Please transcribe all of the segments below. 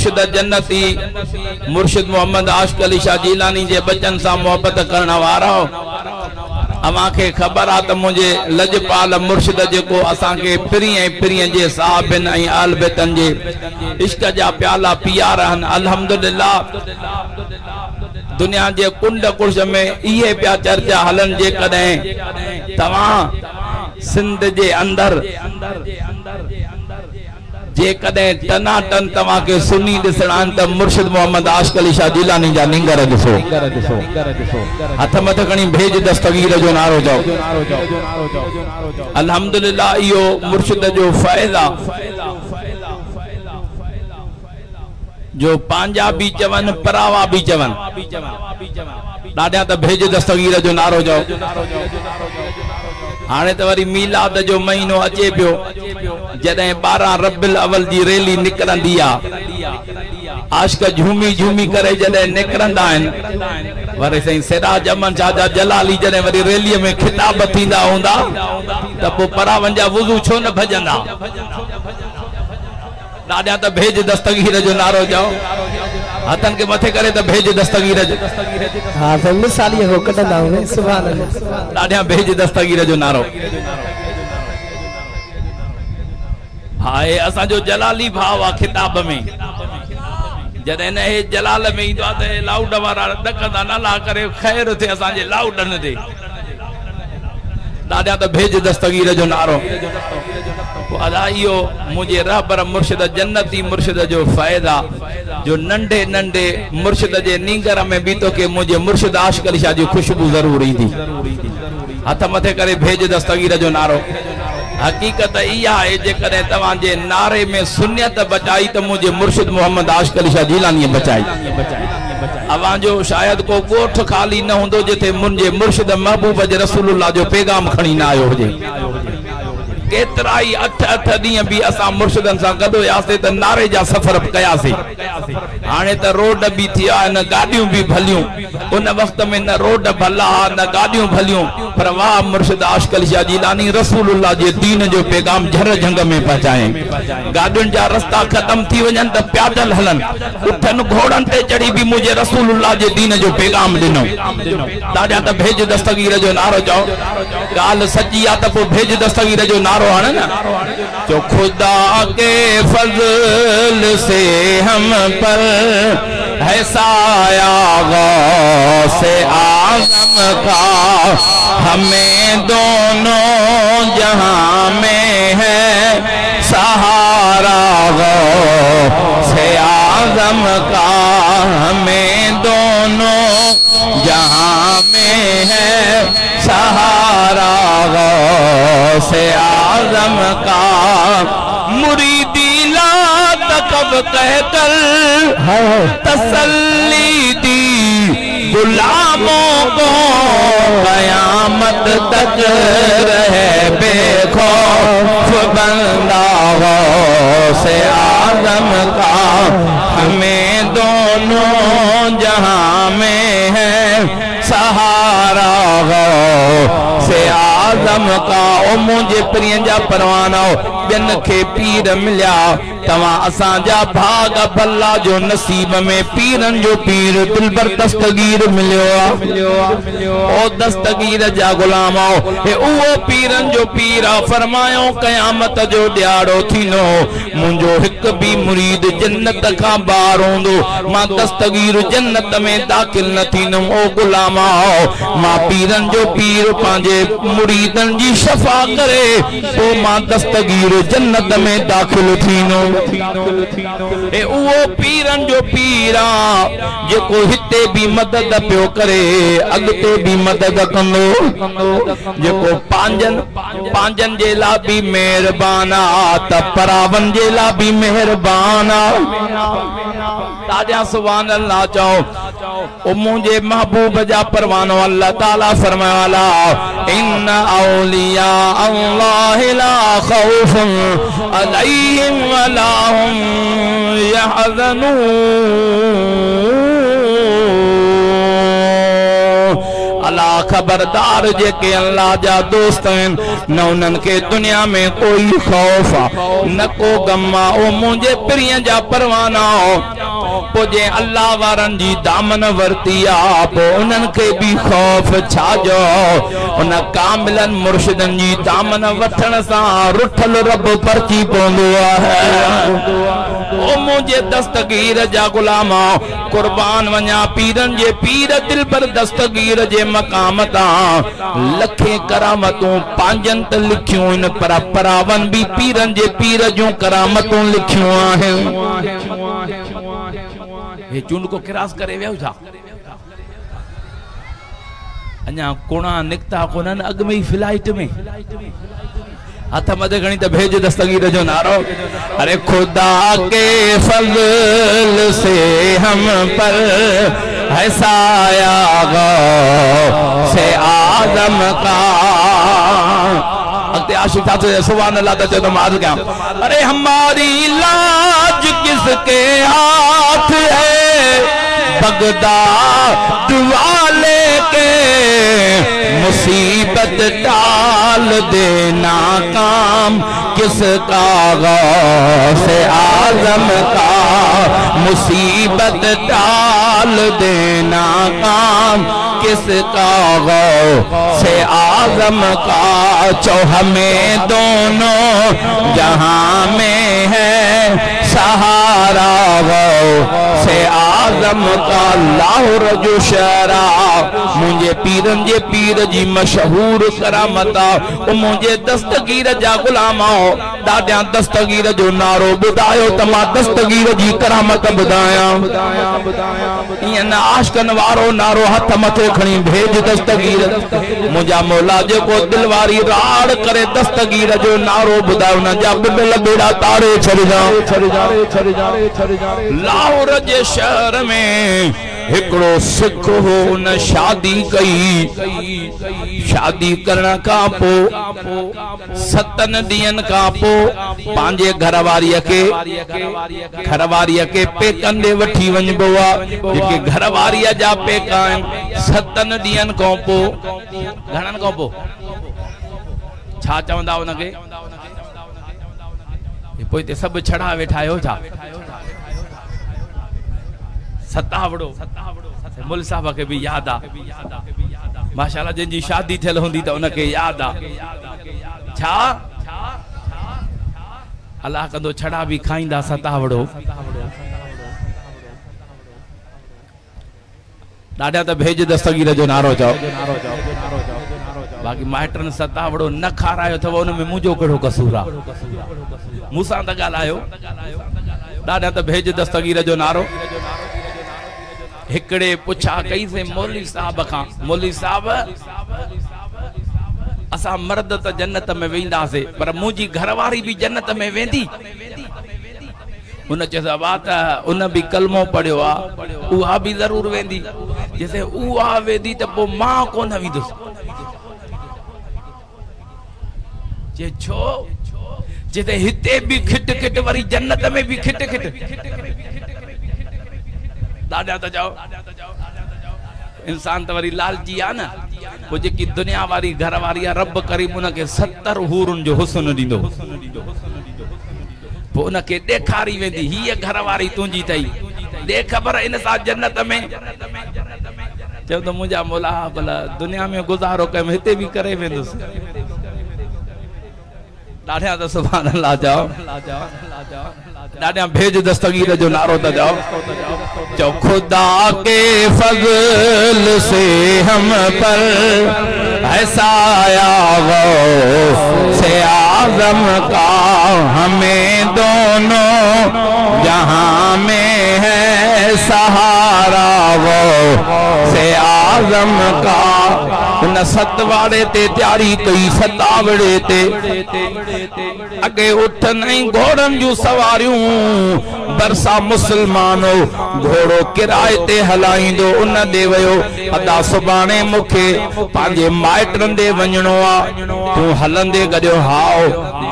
मुर्शिद जन्नती मुर्शिद मोहम्मद आशिक अली शाह जीलानी जे बचन सा मोहब्बत करण वारा अवां खे ख़बर आ त मुझे लजपाल मुर्शिद जेको असां के पिरी जे साहबन ऐं आल बेतन जे इश्क जा प्याला पिया रहन। अल्हम्दुलिल्लाह दुनिया जे कुंड कुर्श में इहे प्या चर्चा हलन जे कदें तवां सिंध जे अंदर जे कदें टनाटन तवां के सुनी दिसणान त मुर्शिद मोहम्मद आशिक अली शाह जीलानी जा निंगर दिसो हथ मथ खणी भेज दस्तगीर जो नारो जाओ। अल्हम्दुलिल्लाह इहो मुर्शिद जो फ़ैज़ा जो पांजा भी चवन परावा भी चवन ॾाढा त भेज दस्तगीर जो नारो जाओ। हाणे त वरी मीलाद जो महीनो अचे पियो जॾहिं 12 रबिउल अव्वल जी रैली निकरंदी आहे आशिक झूमी झूमी करे जॾहिं निकरंदा आहिनि वरी साईं सिराज अमन शाह जा जलाली जॾहिं वरी रैलीअ में खिताब थींदा हूंदा त पोइ परावन जा वुज़ू छो न भॼंदा। ॾाढा त भेज दस्तगीर जो नारो जाओ हथन के मथे करे त भेज दस्तगीर जो हां तो मिसाली हो कढंदा आहियूं सुभान अल्लाह ॾाढा भेज दस्तगीर जो नारो। हाय असा जो जलाली भाव आ खिताब में जॾहिं न हे जलाल में ईंदो आहे त लाउड वारा ॾकंदा नाला करे ख़ैर थे असा जे लाउडन ते ॾाढा त भेज दस्तगीर जो नारो। अदा इहो मुझे रहबर मुर्शिद जन्नती मुर्शिद जो फ़ैज़ा जो नंढे नंढे मुर्शिद जे नींगर में बीतो के मुझे मुर्शिद आशिक अली शाह जी खुशबू जरूर ईंदी। हथ मथे करे भेज दस्तगीर जो नारो। हकीकत इहा है जेकॾहिं तव्हां जे नारे में सुन्नत बचाई तो मुझे मुर्शिद मोहम्मद आशिक अली शाह जीलानी बचाई। अवां जो शायद को गोठ खाली न होंदो जिथे मुझे मुर्शिद महबूब जे रसूलुल्लाह जो पैगाम खणी न आयो हुजे। केतराई 8 ॾींहं भी असां मुर्शिदन सां गॾु हुयासीं त नारे जा सफ़र कयासीं। हाणे त रोड भी थिया न गाॾियूं भी भलियूं उन वक्त में न रोड भला न गाॾियूं भलियूं पर वाह मुर्शिद आशिक अली शाह जीलानी रसूलुल्लाह जे दीन जो पैगाम झर झंग में पहुचाए। गाॾियुनि जा रस्ता ख़त्म थी वञनि त पैदल हलन उठन घोड़न ते चढ़ी भी मुझे रसूलुल्लाह जे दीन जो पैगाम ॾिनो। ॾाढा त भेज दस्तगीर जो नारो चओ। ॻाल्हि सची आहे त पोइ भेज दस्तगीर जो नारो आने ना जो खुदा के फजल से हम पर है साया गौसे आज़म का हमें दोनों जहां में है सहारा गौसे आज़म का हमें दोनों जहां में है सहारा गौसे आज़म का मुरीदी ला तकब कहकर तसल्ली दी गुलामों को कयामत तक रहे बेखौफ बंदा गौसे आज़म का हमें दोनों जहां में है सहारा गौसे आज़म का। ओ मुझे प्रियन जा परवाना बिन के पीर मिलिया तवां असां जा भाग भला जो नसीब में पीरन जो पीर दिलबर दस्तगीर मिलियो ओ दस्तगीर जा गुलाम हे उहो पीरन जो पीर फरमायो क़यामत जो ॾियारो थींदो मुंहिंजो हिकु भी मुरीद जन्नत खां ॿाहिरि हूंदो मां दस्तगीर जन्नत में दाखिल न थींदुमि। ओ गुलाम मां पीरन जो पीर पंहिंजे मुरीदन जी शफ़ा करे पोइ मां दस्तगीर जन्नत में दाखिल थींदो। ए उहो पीरन जो पीरा जेको हिते भी मदद पियो करे अॻिते भी मदद कंदो जेको पांजन जे लाइ भी मेहरबान आ त परावन जे लाइ भी मेहरबान आ। ताजा सुभान अल्लाह चओ। ओ मुझे महबूब जा परवानो अल्लाह ताला फरमाया इन औलिया अल्लाह ला खौफुन अलैहिम वला हुम यहज़नून। अला खबरदार जेके अल्लाह जा दोस्त आहिनि न उन्हनि खे दुनिया में कोई खौफ न को गम ओ मुंहिंजे प्रिय जा परवाना पो जे अल्लाह वारनि जी दामन वरती आ पो उन्हनि खे बि खौफ छा जो उन कामिलन मुर्शिदनि जी दामन वठण सां रुठल रब परची पवंदो आहे ओ मुंहिंजे दस्तगीर जा गुलाम कुर्बान वञा पीरनि जे पीर दिल पर दस्तगीर जे मक़ाम तां लखे करामतूं पंहिंजनि त लिखियूं आहिनि पर परावन बि पीरनि जे पीर जूं करामतूं लिखियूं आहिनि ये चूंड को किरास करे वियो छा अञा कोणा निकता कोनन अग में ही फ्लाइट में हथ मथे खणी त भेज दस्तगीर जो नारो अरे खुदा के फजल से हम पर है साया से आदम का अगते आशिक था तो सुभान अल्लाह तो तुम आज क्या अरे हमारी लाज किसके हाथ है बगदाद वाले के मुसीबत डाल देना काम किसका गौसे आजम का मुसीबत डाल देना काम किसका गौसे आजम का चो हमें दोनों जहां में है सहारा गौसे आजम का लाहौर जो शहरा मुझे पीरन जे पीर जी मशहूर करामता मुझे दस्तगीर जा गुलामा दादा दस्तगीर जो नारो बुधायो तमा दस्तगीर जी करामत बुधाया ये ना आशकन वारो नारो हथ मथे खणी भेज दस्तगीर मुझा मौला जो को दिलवारी राड़ करे दस्तगीर जो नारो बुधायो ना जा बिल बेड़ा तारे छड़ जा लाहौर जे शहर में हिकड़ो सिख हो न शादी कई शादी करण का पो 7 ॾींहंनि का पो पांजे घरवारीअ के पेकन दे वठी वञबो आहे जेके घरवारीअ जा पेका आहिनि 7 ॾींहंनि खां पो घणनि खां पो छा चवंदा उनखे पोइ ते सभु छड़ा वेठा आहियो छा सतावड़ो मुल साहब के भी याद आ माशाल्लाह जिनजी शादी थियल हुंदी त उनके याद आ छा अल्लाह कंदो छड़ा भी खाईंदा सतावड़ो ॾाढा त भेज दस्तगीर जो नारो चओ बाक़ी माइटन सतावड़ो न खारायो अथव उन में मुंहिंजो कहिड़ो कसूर आहे मूंसां त ॻाल्हायो ॾाढा त भेज दस्तगीर जो नारो हिकड़े पुछा कई से मौलवी साहब खां मौलवी साहब असां मर्द त जन्नत में वेंदासे पर मुंहिंजी घरवारी भी जन्नत में वेंदी उन चयो बात उन भी कलमो पढ़ियो आ उहा भी जरूर वेंदी जैसे उहा वेंदी त पोइ मां कोन वेंदुसि जे छो जिते हिते भी खिट खिट वरी जन्नत में भी खिट खिट दादा त जाओ इंसान त वरी लालची आ न वो जेकी दुनिया वारी घर वारी रब करीम उनके 70 हूरुन जो हुस्न दींदो वो उनके देखारी वेंदी ही घर वारी तुंजी तई दे खबर इन सा जन्नत में चो तो मुझा मौला भला दुनिया में गुजारो कम हिते भी करे वेंदुस ॾाढा त सुभान अल्लाह जाओ ॾाढा भेज दस्तगीर जो नारो त जाओ जो खुदा के फजल से हम पर ऐसा आया वो से आजम का हमें दोनों जहां में है सहारा वो से आजम का उन सतवाड़े ते तैयारी कई सतावड़े ते अगे उठ नहीं घोड़न जू सवारियूं बरसा मुसलमानो घोड़ो किराए ते हलाईंदो उन दे वयो अदा सुबाने मुखे पांजे माइटन दे वणो आ तू हलंदे गयो हाओ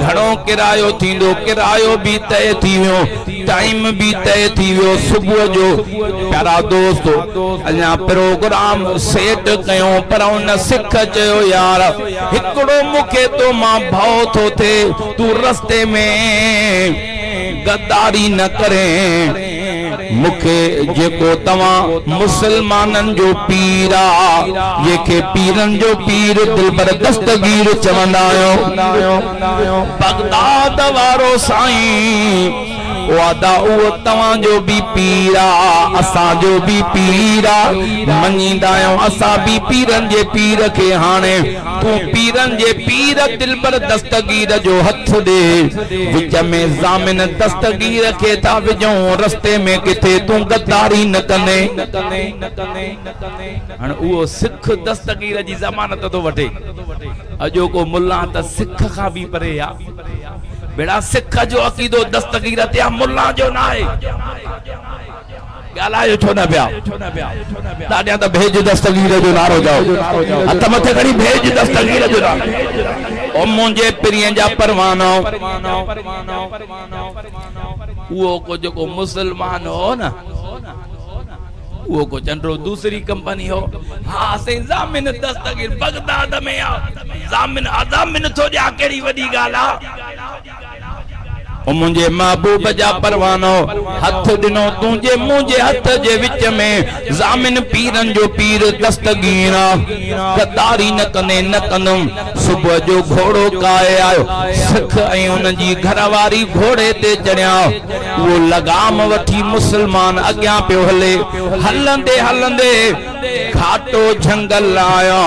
घणो किरायो थींदो किरायो भी तय थी वियो टाइम भी तय थी वियो सुबुह जो प्यारा दोस्त अञा प्रोग्राम सेट कयो पर उन सिख चयो यार हिकिड़ो मूंखे तो मां भउ थो थे तू रस्ते में गद्दारी न करे मुखे जेको तवां मुसलमानन जो पीर आ जेके पीरन जो पीर दिलबर दस्तगीर चवंदा आहियो बगदाद वारो साईं वादा उहो तवां जो भी पीर आ असां जो भी पीर आ मञींदा आहियूं असां भी पीरन जे पीर खे हाणे तू पीरन जे पीर दिलबर दस्तगीर जो हथ दे विच में ज़ामिन दस्तगीर खे था विझूं रस्ते में किथे तू गद्दारी न कने हाणे उहो सिख दस्तगीर जी ज़मानत तो वठे अॼोको मुल्ला त सिख खां भी परे आ बेड़ा सिख जो अकीदो दस्तगीर ते मुल्ला जो ना है गालायो छो न पिया दादिया त भेज दस्तगीर जो नारो जाओ हथ मथे खणी भेज दस्तगीर जो नारो ओ मुंहिंजे पिरियन जा परवानो वो को जो मुसलमान हो ना वो को चंद्रो दूसरी कंपनी हो हाँ से ज़ामिन दस्तगीर बगदाद में आ ज़ामिन आज़ामिन तो जा केड़ी वडी गाला मुझे महबूब जा परवानो हथ दिनो तुझे मुझे हथ जे विच में ज़ामिन पीरन जो पीर दस्तगीर गद्दारी न कने न कंदम सुबह जो घोड़ो काए आयो सिख ऐं उन जी घरवारी घोड़े ते चढ़िया वो लगाम वठी मुसलमान अग्यां पियो हले हलंदे हलंदे घाटो जंगल आयो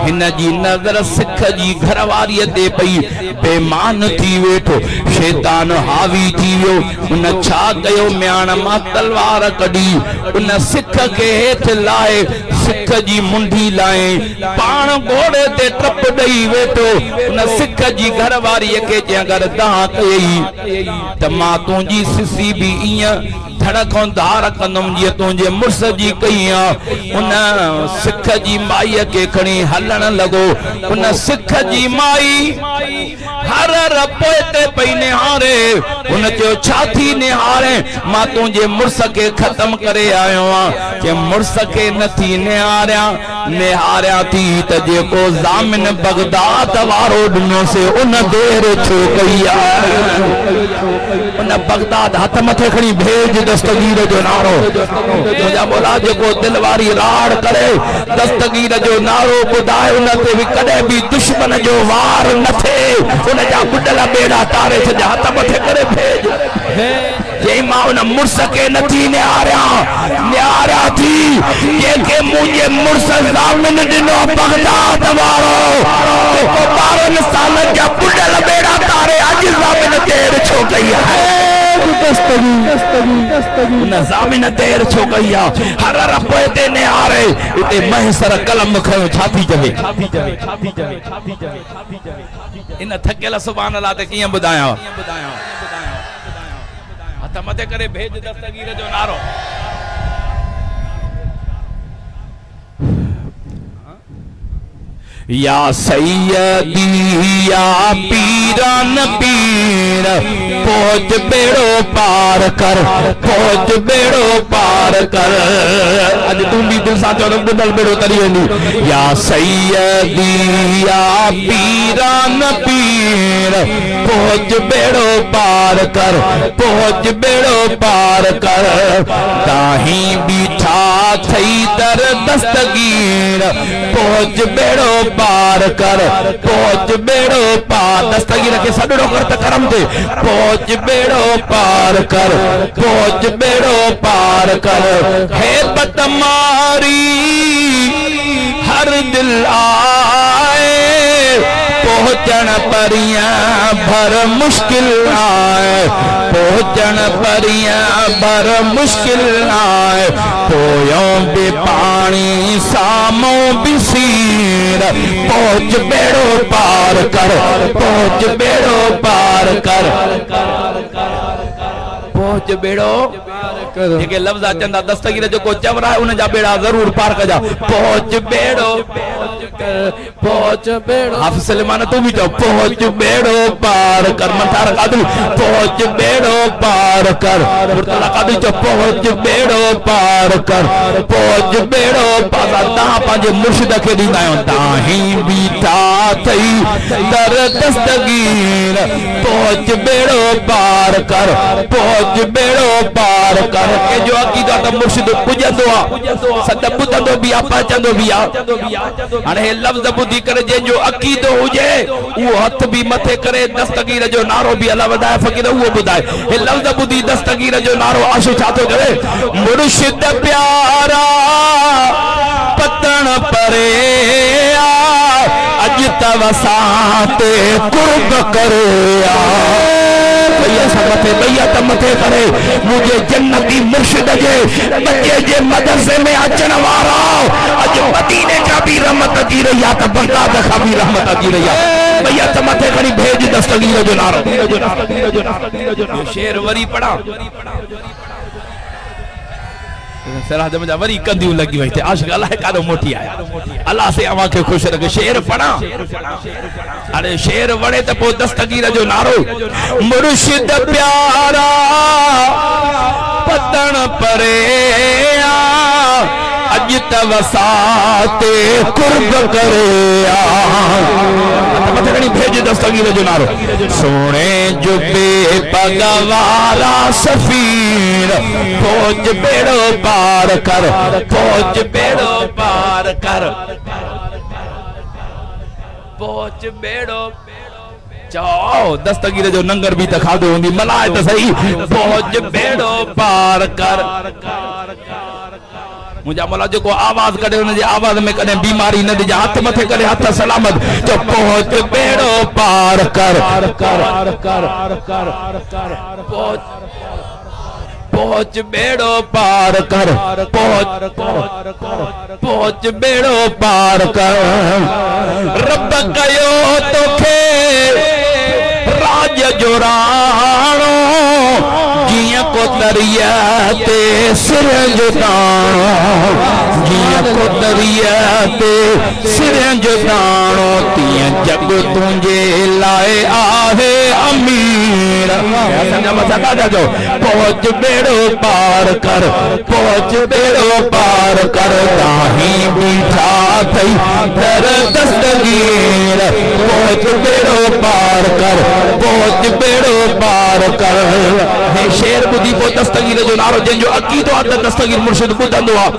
हिन जी नजर सिख जी घरवारी ते पई बेमान थी वेठो शैतान हावी थी वियो उन छा कयो म्याण मां तलवार कढी उन सिख के हेठ लाए सिख जी मुंडी लाए पाण घोड़े ते टप ॾेई वेठो उन सिख जी घरवारी के जे अगर दाह कई त मां तुंहिंजी सिसी भी ईअं धड़कों धार कंदम जीअं तुंहिंजे मुर्स जी कई उन सिख जी माई के खणी हलण लगो उन सिख जी माई हर रपोए ते पई निहारे उन जो छाती निहारे मां तुंहिंजे मुर्स के खत्म करे आयो के मुर्स के नथी निहारिया थी त जेको ज़ामिन बगदाद वारो ॾिनो से उन देर छो कई उन बगदाद हथ मथे खणी भेज दस्तगीर जो नारो मुंहिंजा मोला जेको दिल वारी राड़ करे दस्तगीर जो नारो ॿुधाए उन ते भी कॾहिं भी दुश्मन जो वार न थे उन जा बुडला बेड़ा तारे छॾिया हथ मथे करे भेज जय मां उन मुर्स के नथी निहारिया थी जेके मुझे मुर्स ज़ामिन ॾिनो बगदाद वारो जेको 12 साल जा बुडल बेड़ा तारे अॼु ज़ामिन देर छो कई आहे उन ज़ामिन देर छो कई आहे हर रपोए ते निहारे उते महसर कलम खयो छाती चवे इन थकेल सुभान अल्लाह ते कीअं ॿुधायां हथ मथे करे भेज दस्तगीर जो नारो या सैयदी या पीरन पीर पहुंच बेड़ो पार कर पहुंच बेड़ो पार कर अज तू भी दिल सां चो बुडल बेड़ो तरी वेंदी या सैयदी या पीरन पीर पहुंच बेड़ो पार कर पहुंच बेड़ो पार कर ताही बीठा थई दर दस्तगीर पहुंच बेड़ो पार कर पहुंच बेड़ो पार दस्तगीर के सडड़ो कर त करम दे पहुंच बेड़ो पार कर पहुंच बेड़ो पार कर है बतमारी हर दिल आए पहुंचन परिया भर मुश्किल आए पहुंचन परिया भर मुश्किल आए पोयों बे पानी सामो बिसीर पहुंच बेड़ो पार कर पहुंच बेड़ो पार कर पहुंच बेड़ो जेके लफ्ज़ अचंदा दस्तगीर जो को चवरा है उन जा बेड़ा जरूर पार कजा पहुंच बेड़ो पहुंच बेड़ो हाफिज सलेमान तू भी जाओ पहुंच बेड़ो पार कर मंतार कादू पहुंच बेड़ो पार कर मुर्तला कादू जो पहुंच बेड़ो पार कर पहुंच बेड़ो पार ता पंहिंजे मुर्शिद खे ॾींदा आहियूं ताही बीठा थई दर दस्तगीर पहुंच बेड़ो पार कर पहुंच बेड़ो पार कर के जो अकीदा त मुर्शिद पुजंदो आ सद ॿुधंदो बि आ पहचंदो बि आ हाणे हे लफ़्ज़ ॿुधी करे जंहिंजो अक़ीदो हुजे उहो हथ बि मथे करे दस्तगीर जो नारो बि अल्लाह वधाए फ़क़ीर उहो ॿुधाए हे लफ़्ज़ ॿुधी दस्तगीर जो नारो आशू छा थो चवे मुर्शिद प्यारा पतन परे अज तवसाते कुर्ब करे भैया मथे करे मुझे जन्नती मुर्शिद जे बच्चे जे मदरसे में अचण वारा अज मदीने का भी रहमत अची रही है त बगदाद का भी रहमत अची रही है भैया मथे खणी भेज दस्तगीर जो नारो शेर वरी पढ़ा सराज में वरी कंदियूं लगी वई थे आशिक अल्लाह कादो मोटी आया अल्लाह से अवा के खुश रखे शेर पढ़ा अरे शेर वड़े त पो दस्तगीर जो नारो मुर्शिद प्यारा पतन परे अज तवसाते कुर्ब करे मथे खणी भेज दस्तगीर जो नारो सोने जो बेपगवारा सफीर पहुंच बेड़ो पार कर पहुंच बेड़ो पार कर पहुंच बेड़ो चओ दस्तगीर जो नंगर भी त खाधो हूंदी मलाए त सही पहुंच बेड़ो पार कर मुझा मौला जो आवाज करे उन जे आवाज में कदे बीमारी न दी हाथ मथे करे हाथ सलामत जो पहुंच बेड़ो पार कर पहुंच बेड़ो पार कर पहुंच बेड़ो पार कर रब कयो तोखे राज जो राणो जिया को दरिया ते सिर जो दाणो जिया को दरिया ते सिर जो दाणो तिया जग तुझे लाए आहे अमीर जो पहुंच बेड़ो पार कर पहुंच बेड़ो पार कर ताही बीठा थई दर दस्तगीर पहुंच बेड़ो पार कर पहुंच बेड़ो पार कर हे शेर ॿुधी पोइ दस्तगीर जो नारो जंहिंजो अक़ीदो आहे त दस्तगीर मुर्शिद ॿुधंदो आहे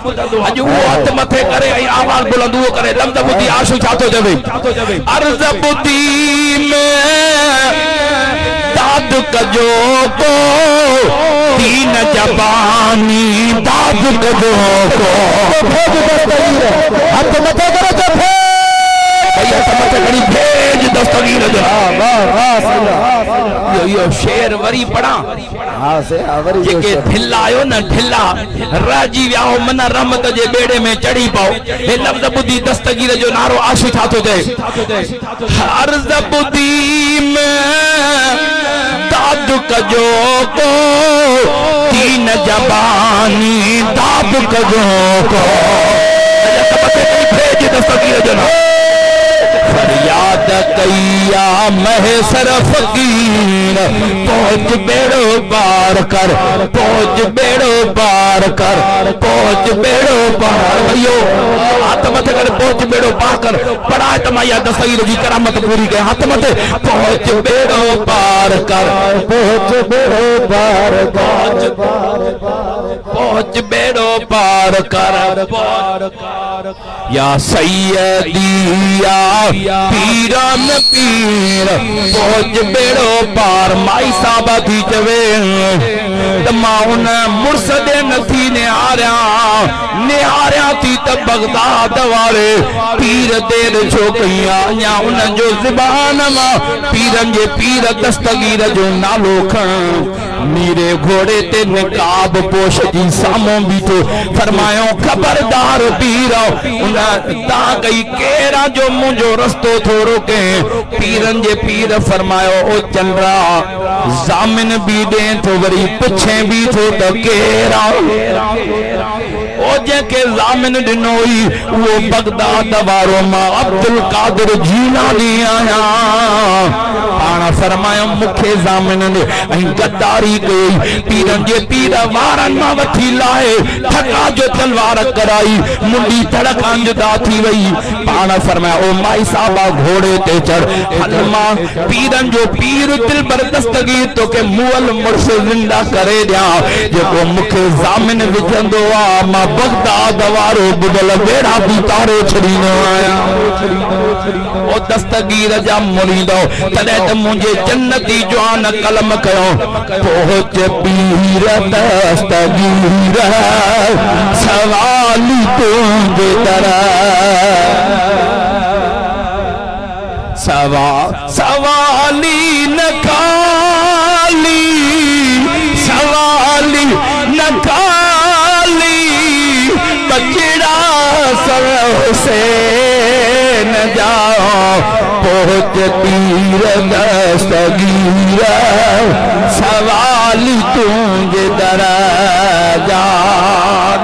अॼु उहो हथ मथे करे ऐं आवाज़ बुलंद उहो करे लफ़्ज़ ॿुधी आशू छा थो चवे अर्ज़ ॿुधी में दाद कजो को तीन जबानी दाद कजो को हथ मथे करे तो भैया मथे खणी भेज दस्तगीर जो यो शेर वरी पढ़ा जेके ढिला आयो न ढिला राजी वियाहो मन रहमत जे बेड़े में चढ़ी पाओ हे लफ़्ज़ ॿुधी दस्तगीर जो नारो आशू छा थो चए अर्ज़ ॿुधी में दाद कजो को तीन जबानी दाद कजो को भेज दस्तगीर जो नारो फरियाद कैया महसर फकीर पहुंच बेड़ो पार कर पहुंच बेड़ो पार कर पहुंच बेड़ो पार करियो हाथ मथे कर पहुंच बेड़ो पार कर पढ़ा तमाया दस्तगीर जी करामत पूरी के हाथ मथे पहुंच बेड़ो पार कर पहुंच बेड़ो पार पहुंच बेड़ो पार कर या सैयदी या पीरन पीर पहुंच बेड़ो पार माई साहबा थी चवे त मां उन मुर्शद नथी निहारिया थी त बगदाद वारे पीर देर छो कया या उन जो ज़बान मां पीरन जे पीर दस्तगीर जो नालो खण मीरे घोड़े ते निकाब पोश जी सामो बीठो फरमायो खबरदार पीर उन ता कई केरा जो मुंहिंजो रस्तो थोरो के पीरन जे पीर फरमायो ओ चंद्रा जामिन भी दे तो वरी पुछे भी तो त केरा ओ जेके ज़ामिन ॾिनोई वो बगदाद वारो मां अब्दुल कादिर जीलानी आया पाण फरमायो मुखे ज़ामिन ने ऐं गद्दारी कई पीरन जे पीर वारन मां वठी लाए ठका जो तलवार कराई मुंडी धड़कान जुदा थी वई पाण फरमाया ओ माई साहबा घोड़े ते चढ़ हलमा पीरन जो पीर दिल बर दस्तगीर तो के मुअल मुर्शिद जिंदा करे दिया जेको मुखे ज़ामिन विझंदो आ मां बगदाद वारो बुदल बेड़ा भी तारे छड़ीनो आया ओ दस्तगीर जा मुरीदो तने त मुझे जन्नती जवान कलम कयो पहुंच पीर दस्तगीर सवाली तुझे तरह सवाली न काली सवाली न काली बचड़ा सर से न जाओ पहुंच पीर दस्तगीर सवाली तुझे दरजा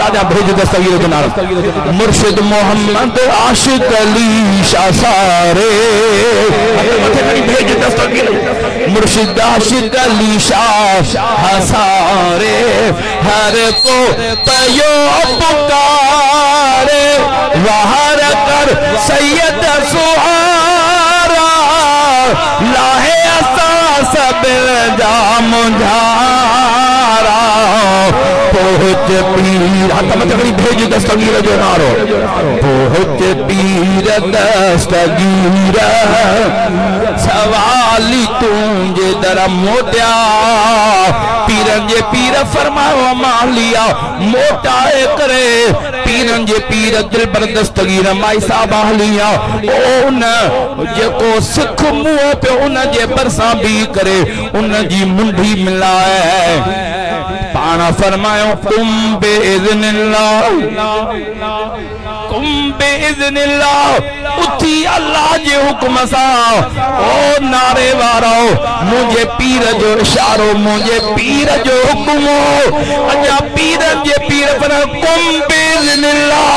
दादा भेज दस्तगीर के नाम मुर्शिद मोहम्मद आशिक अली शाह सारे भेज दस्तगीर मुर्शिद आशिक अली शाह सारे हर को पयो पुकारे वहार कर सैयद सुहारा लाहे असा सब जाम झारा पहुंच पीर भेज दस्तगीर जो नारो पहुंच पीर दस्तगीर सवाली तुझे दर मोटिया पीरन जे पीर फरमाओ मालिया मोटाए करे पीरन जे पीर दिल बर दस्तगीर माई साहबा लिया उन जेको सिख मुंह पे उन जे परसा भी करे उन जी मुंडी मिलाए पाण फरमायो कुम बेइज़्निल्लाह उठी अल्लाह जे हुक्म सां ओ नारे वारो मुझे पीर जो इशारो मुझे पीर जो हुक्म अजा पीरन जे पीर पर कुम बेइज़्निल्लाह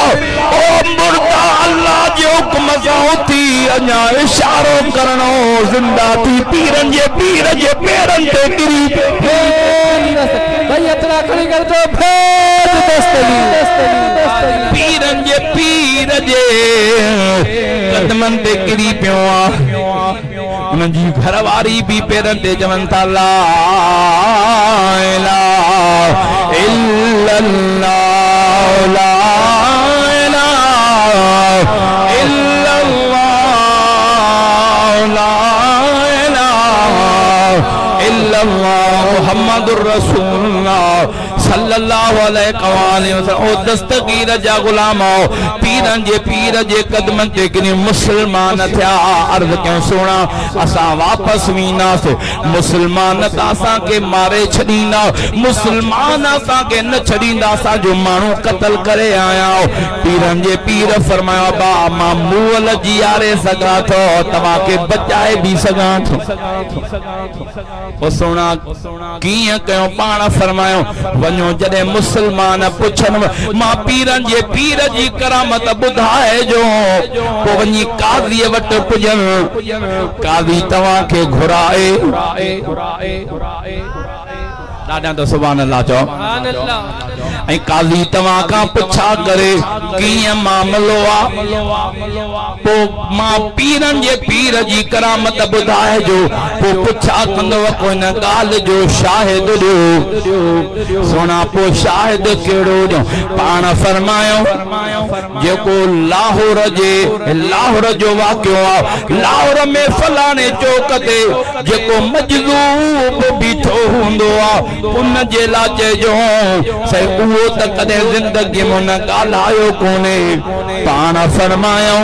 ओ मुर्दा अल्लाह जे हुक्म सां उठी अजा इशारो करणो जिंदा थी पीरन जे पेरन ते गिरी भाई इतना खड़ी कर दो भेज दस्तगीर पीरन जे पीर जे कदमन ते गिरी पियो आ उन जी घरवारी भी पेरन ते चवनि था ला इलाहा इल्लल्लाह ला इलाहा इल्लल्लाह ला इलाहा इल्लल्लाह मुहम्मदुर रसूलुल्लाह सल्लल्लाहु अलैहि वसल्लम ओ दस्तगीर जा गुलाम पीरन जे पीर जे कदमन ते किनी मुसलमान थिया अर्ज क्यों सोना असा वापस वीनास मुसलमान त असा के मारे छडींदा मुसलमान असा के न छडींदा असा जो मानू कत्ल करे आया पीरन जे पीर फरमाया बा मां मूल जियारे सगा थो तवा के बचाए भी सगा थो ओ सोना किया कयो पाण फरमायो वञो जॾहिं मुसलमान पुछन मां पीरन जे पीर जी करामत ॿुधाए जो पोइ वञी काज़ीअ वटि पुॼन काज़ी तव्हां खे घुराए ॾाढा तो सुभान अल्लाह चओ ऐं काज़ी तव्हां खां पुछा करे कीअं मामलो आहे पोइ मां पीरन जे पीर जी करामत ॿुधाए जो पोइ पुछा कंदव कोई न ॻाल्हि जो शाहिद ॾियो सोना पोइ शाहिद कहिड़ो ॾियो पाण फरमायो जेको लाहौर जो वाक़ियो आहे लाहौर में फलाणे चौक ते जेको मजलूब बीठो हूंदो आहे उन जे लाचे जो से उहो त कदे जिंदगी में न ॻाल्हायो कोने पाण फरमायो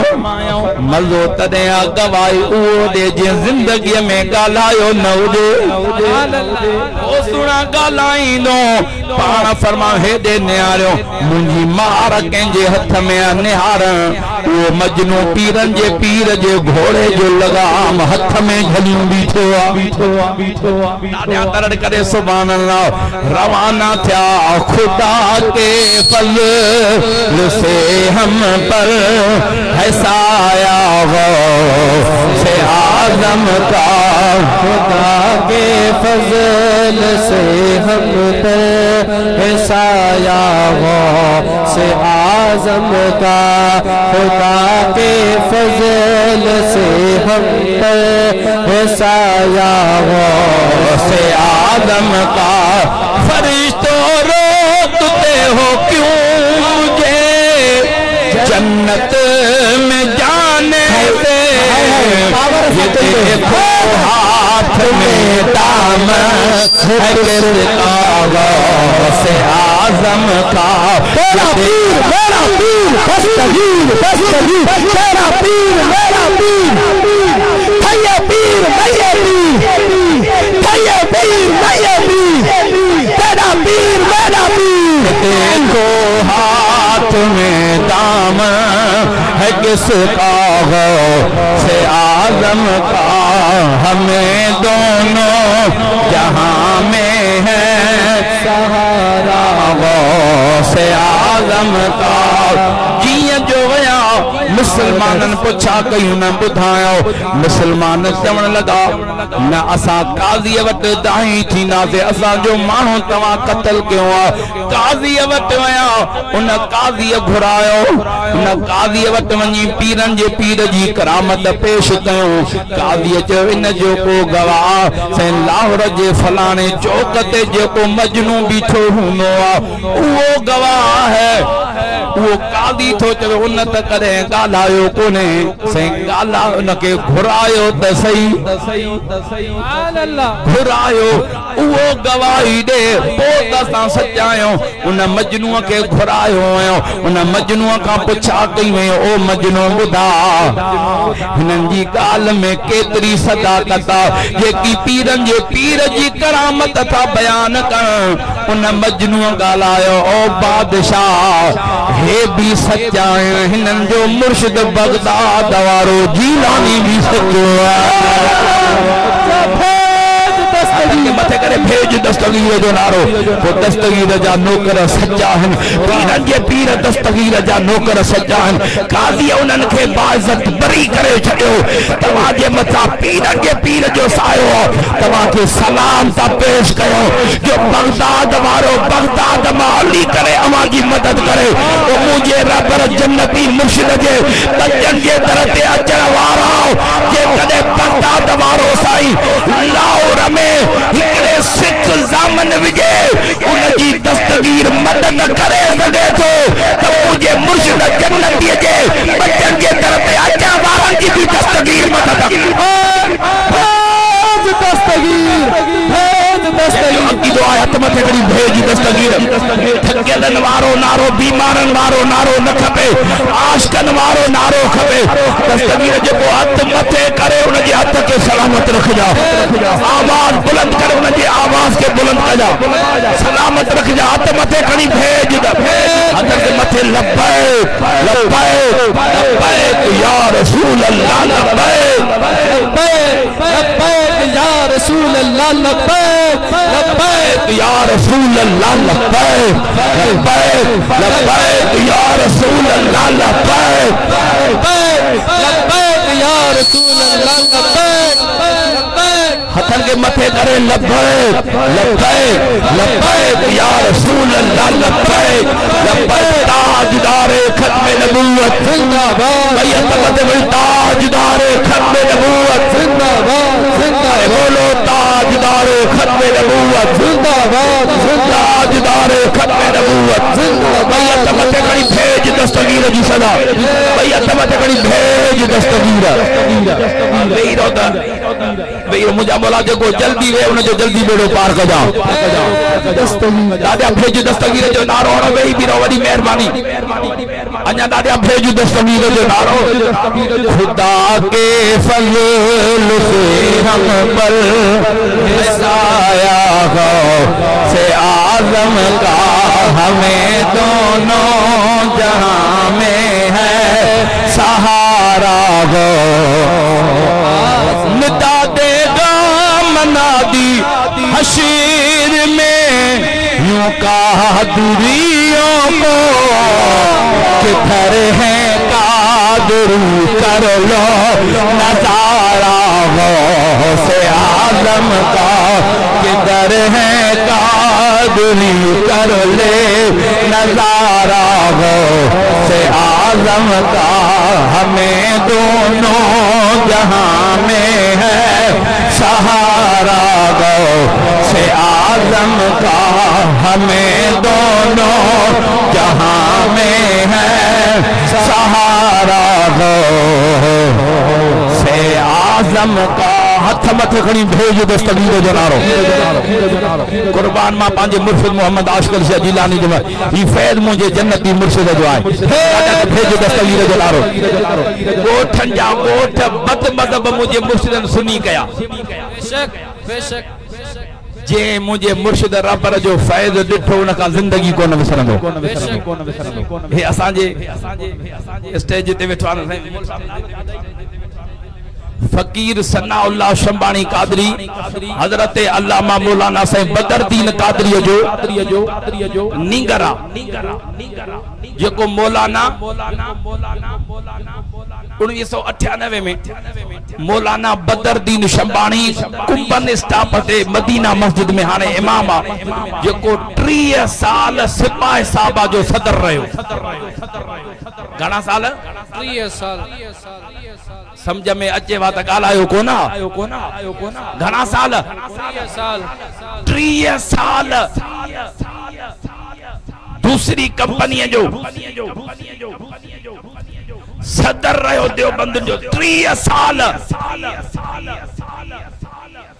मज़ो तॾहिं आ गवाही उहो ॾे जे जिंदगी में ॻाल्हायो न हुजे ओ सुना गालाइंदो पाण फरमा हेदे निहारियो मुंहिंजी मार कंहिंजे हथ में निहार वो मजनू पीरन जे पीर जे घोड़े जो लगाम हथ में झलियूं बीठो तरड़ करे सुभान अल्लाह रवाना थिया खुदा के फज़ल से हम पर है साया से आज़म का खुदा के फजल से हम पर है साया से आज़म का खुदा के फजल से हम पर है साया से आदम का फरिश्तों रोकते हो क्यों मुझे जन्नत में जाने से ये देखो हाथ में दामन है किसका से आजम का तेरा पीर दस्तगीर तेरा पीर मेरा पीर भैया पीर भैया पीर तेरा पीर मेरा पीर देखो हाथ में दामन है किसका से आजम का हमें दोनों जहां में है सहारा से आजम का जीअं जो वया मुसलमानन पुछा कयूं न ॿुधायो मुसलमान चवण लगा न असां काज़ीअ वटि दाई थींदासीं असांजो माण्हू तव्हां क़त्ल कयो आहे काज़ीअ वटि वया उन काज़ीअ घुरायो उन काज़ीअ वटि वञी पीरन जे पीर जी करामत पेश कयूं काज़ीअ चयो इन जो को गवाह से लाहौर जे फलाणे चौक ते जेको मजनू बीठो हूंदो आहे उहो गवाह है वो कादी थो चवे उन त करे ॻाल्हायो कोन्हे साईं ॻाल्हा उनखे घुरायो त सही घुरायो उहो गवाही ॾे पोइ त असां सचायूं उन मजनूअ खे घुरायो आहियो उन मजनूअ खां पुछा कई वई ओ मजनू ॿुधा हिननि जी ॻाल्हि में केतिरी सदाकत आहे जेकी पीरनि जे पीर जी करामत था बयान कनि उन मजनूअ ॻाल्हायो ओ बादशाह हे भी सच्चा है हिनन जो मुर्शिद बगदाद वारो जीलानी भी सच्चो है मथे करे भेज दस्तगीर जो नारो वो दस्तगीर जा नौकर सच्चा है पीरन जे पीर दस्तगीर जा नौकर सच्चा है काज़ी उन्हनि खे बाइज़त बरी करे छॾियो तव्हां जे मथां पीरन जे पीर जो सायो तव्हां खे सलाम था पेश कयो जो बगदाद वारो बगदाद मां हली करे अवां जी मदद करे ओ मुंहिंजे रब जन्नती मुर्शिद जे बचन जे दर ते अचण वारा जे कॾहिं बगदाद वारो साईं लाहौर में हिकिड़े सिख ज़ामन विझे उन जी दस्तगीर मदद करे सघे थो त मुंहिंजे मुर्शिद जन्नतीअ जे बचन जे दर ते अचण वारनि जी बि दस्तगीर मदद अकीदो आहे हथ मथे करी भेज दस्तगीर थकियलनि वारो नारो बीमारनि वारो नारो न खपे आशिकनि वारो नारो खपे दस्तगीर जेको हथ मथे करे उन जे हथ खे सलामत रखजा आवाज़ बुलंद करे उन जे आवाज़ खे बुलंद कजा सलामत रखजा हथ मथे खणी भेज हथ के मथे लब्बैक लब्बैक लब्बैक या रसूल अल्लाह लब्बैक लब्बैक या रसूल अल्लाह लब्बैक लब्बैक या रसूल अल्लाह लब्बैक लब्बैक लब्बैक या रसूल अल्लाह लब्बैक लब्बैक या रसूल अल्लाह लब्बैक हथन के मथे करे लब्बैक लब्बैक लब्बैक या रसूल अल्लाह लब्बैक लब्बैक ताजदारे खत्मे नबूवत जिंदाबाद भैया तबते में ताजदारे खत्मे नबूवत जिंदाबाद जिंदाबाद बोलो ताजदारे खत्मे नबूवत जिंदाबाद ताजदारे खत्मे नबूवत जिंदाबाद भैया तबते कड़ी भेज दस्तगीर जी सदा भैया तबते कड़ी भेज दस्तगीर जो मुझा मौला जो जल्दी वे उन जो जल्दी बेड़ो पार कर जा दादा भेज दस्तगीर जो नारो और वही भी वडी मेहरबानी अन्या दादा भेज दस्तगीर जो नारो खुदा के फजल से हम पर साया हो से आजम का हमें दोनों जहां में है सहारा हो मिटा देगा मनादी हशीर में यूं कहा दूरियों को किधर है कादरी कर लो नजारा हो से आजम का किधर है कादरी कर ले नजारा हो से आजम का हमें दोनों जहां में है सहारा गो से आजम का हमें दोनों जहां में है सहारा गो से आजम का हथ मथ खड़ी भेज दस्तगीर जो नारो कुर्बान मां पंहिंजे मुर्शिद मोहम्मद आशिक़ शाह जिलानी जो ही फैज़ मुझे जन्नती मुर्शिद जो आहे भेज दस्तगीर जो नारो गोठन जा गोठ बद मदब मुझे मुर्शिदन सुनी कया बेशक बेशक जे मुझे मुर्शिद रबर जो फैज़ डिठो उन का जिंदगी कोन विसरंदो हे असां जे स्टेज ते वेठा फकीर सनाउल्लाह शंबानी कादरी हजरत अल्लामा मौलाना साहिब बदरुद्दीन कादरी जो नींगरा जेको मौलाना 1998 में मौलाना बदरुद्दीन शंबानी कुंभन स्टाफ ते मदीना मस्जिद में हाने इमाम आ जेको 30 साल सिपाही साहबा जो सदर रहियो घणा साल 30 साल समझ में अचे वा त ॻाल्हायो कोन घणा साल 30 साल दूसरी कंपनी जो सदर रहियो देवबंद जो 30 साल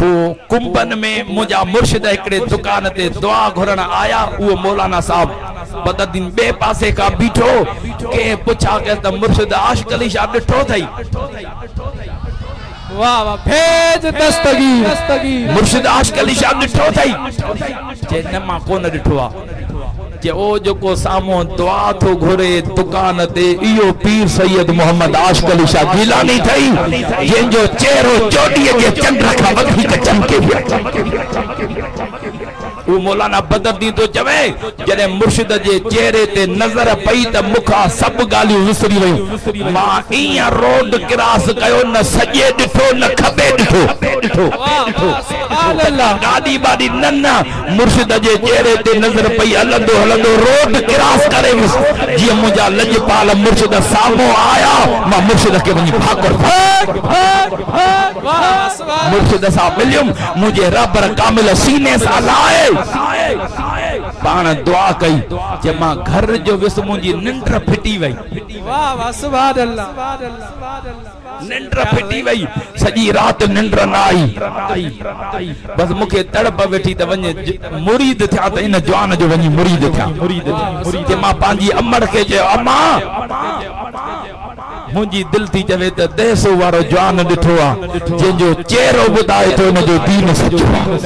पो कुंभन में मुझा मुर्शिद एकड़े दुकान ते दुआ घुरण आया वो मौलाना साहब बदरुद्दीन बे पासे का बीठो के पुछा के त मुर्शिद आशिक़ अली शाह डिठो थई वाह वाह भेज दस्तगीर मुर्शिद आशिक़ अली शाह डिठो थई जे न मां कोन डिठो आ जे ओ जो सामो दुआ थो घुरे दुकान ते इयो पीर सैयद मोहम्मद आशिक़ अली शाह गिलानी थई जंहिंजो चेहरो चोडीअ जे चंड खां वधीक चमके वो मौलाना बदरुद्दीन तो चवे जने मुर्शिद जे चेहरे ते नजर पई त मुखा सब गालियूं विसरी वयूं मां इया रोड क्रॉस कयो न सजे डिठो न खबे डिठो सुभान अल्लाह गाड़ी बाड़ी नन्ना मुर्शिद जे चेहरे ते नजर पई हलंदो हलंदो रोड क्रॉस करे जी मुजा लजपाल मुर्शिद सामो आया मां मुर्शिद के वनी भाकर मुर्शिद साहब मिलियुम मुझे रब कामिल सीने सा लाए पाण दुआ कई जे मां घर जो विस मुंजी निंड फिटी वई वाह वाह सुभान अल्लाह निंड फिटी वई सजी रात निंड न आई बस मुखे तड़प वेठी त वने मुरीद थिया त इन जवान जो वनी मुरीद थिया जे मां पांजी अमड़ के जे अम्मा मुंजी दिल थी चवे त देसो वारो जवान डिठो आ जंहिंजो चेहरो ॿुधाए थो इन जो दीन सचो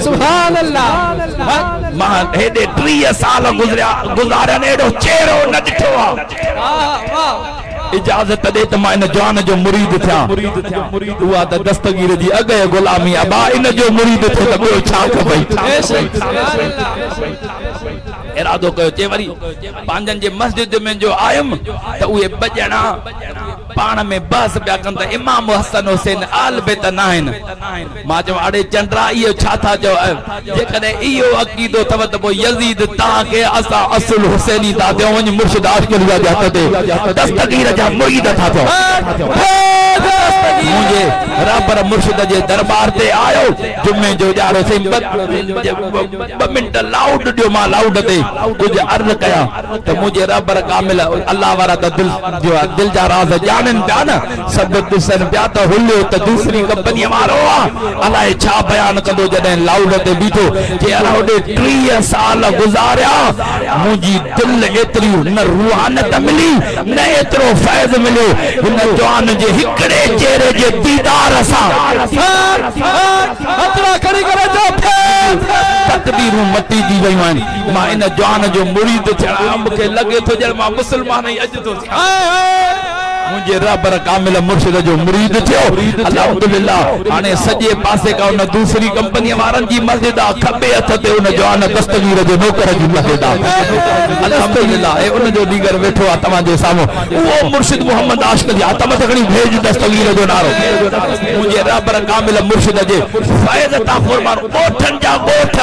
सुभान अल्लाह मां हेॾे 30 साल गुज़ारिया एॾो चेहरो न डिठो आ इजाज़त दे त मां इन जवान जो मुरीद थिया उहा त दस्तगीर जी अॻे गुलामी अबा इन जो मुरीद थियो त ॿियो छा खपई इरादो कयो चे वरी पंहिंजनि जे मस्जिद में जो आयुम त उहे बजणा पाण में बहस पिया कनि त इमाम हसन हुसैन आल बेत न आहिनि मां चयो अड़े चंद्रा इहो छा था चओ जेकॾहिं इहो अक़ीदो अथव त पोइ यज़ीद तव्हांखे असां असुल हुसैनी था थियो वञी मुर्शिद आशिक़ अली शाह जे हथ ते दस्तगीर जा मुरीद था थियो मुझे रबर मुर्शिद जे दरबार ते आयो जुम्मे जो जारो से 2 मिनट लाउड दियो मां लाउड ते कुछ अर्ज कया तो मुझे रबर कामिल अल्लाह वारा त दिल जा राज जानन प्या न सब दुसन प्या त हुलियो त दूसरी कंपनी वारो अलाए छा बयान कंदो जडे लाउड ते बीठो जे अलाउड 30 साल गुजारिया मुजी दिल एतरी न रूहानियत मिली न एतरो फैज़ मिलो इन जवान जे हिकड़े चेहरे जे दीदार सा हथरा खड़ी करे जो तकदीरूं मटी दी वई मान मां इन जवान जो मुरीद थिया मूंखे लगे तो जण मां मुसलमान ही अज तो थिया मुझे रबर कामिल मुर्शिद जो मुरीद थियो अल्हम्दुलिल्लाह हाने सजे पासे का उन दूसरी कंपनी वारन जी मस्जिद आ खबे हथ ते उन जवान दस्तगीर जो नौकर जी मस्जिद अल्हम्दुलिल्लाह ए उन जो दीगर बैठो आ तमा जे सामो वो मुर्शिद मोहम्मद आशिक जी आतम तकड़ी भेज दस्तगीर जो नारो मुझे रबर कामिल मुर्शिद जे फैज़ ता कुर्बान गोठन जा गोठ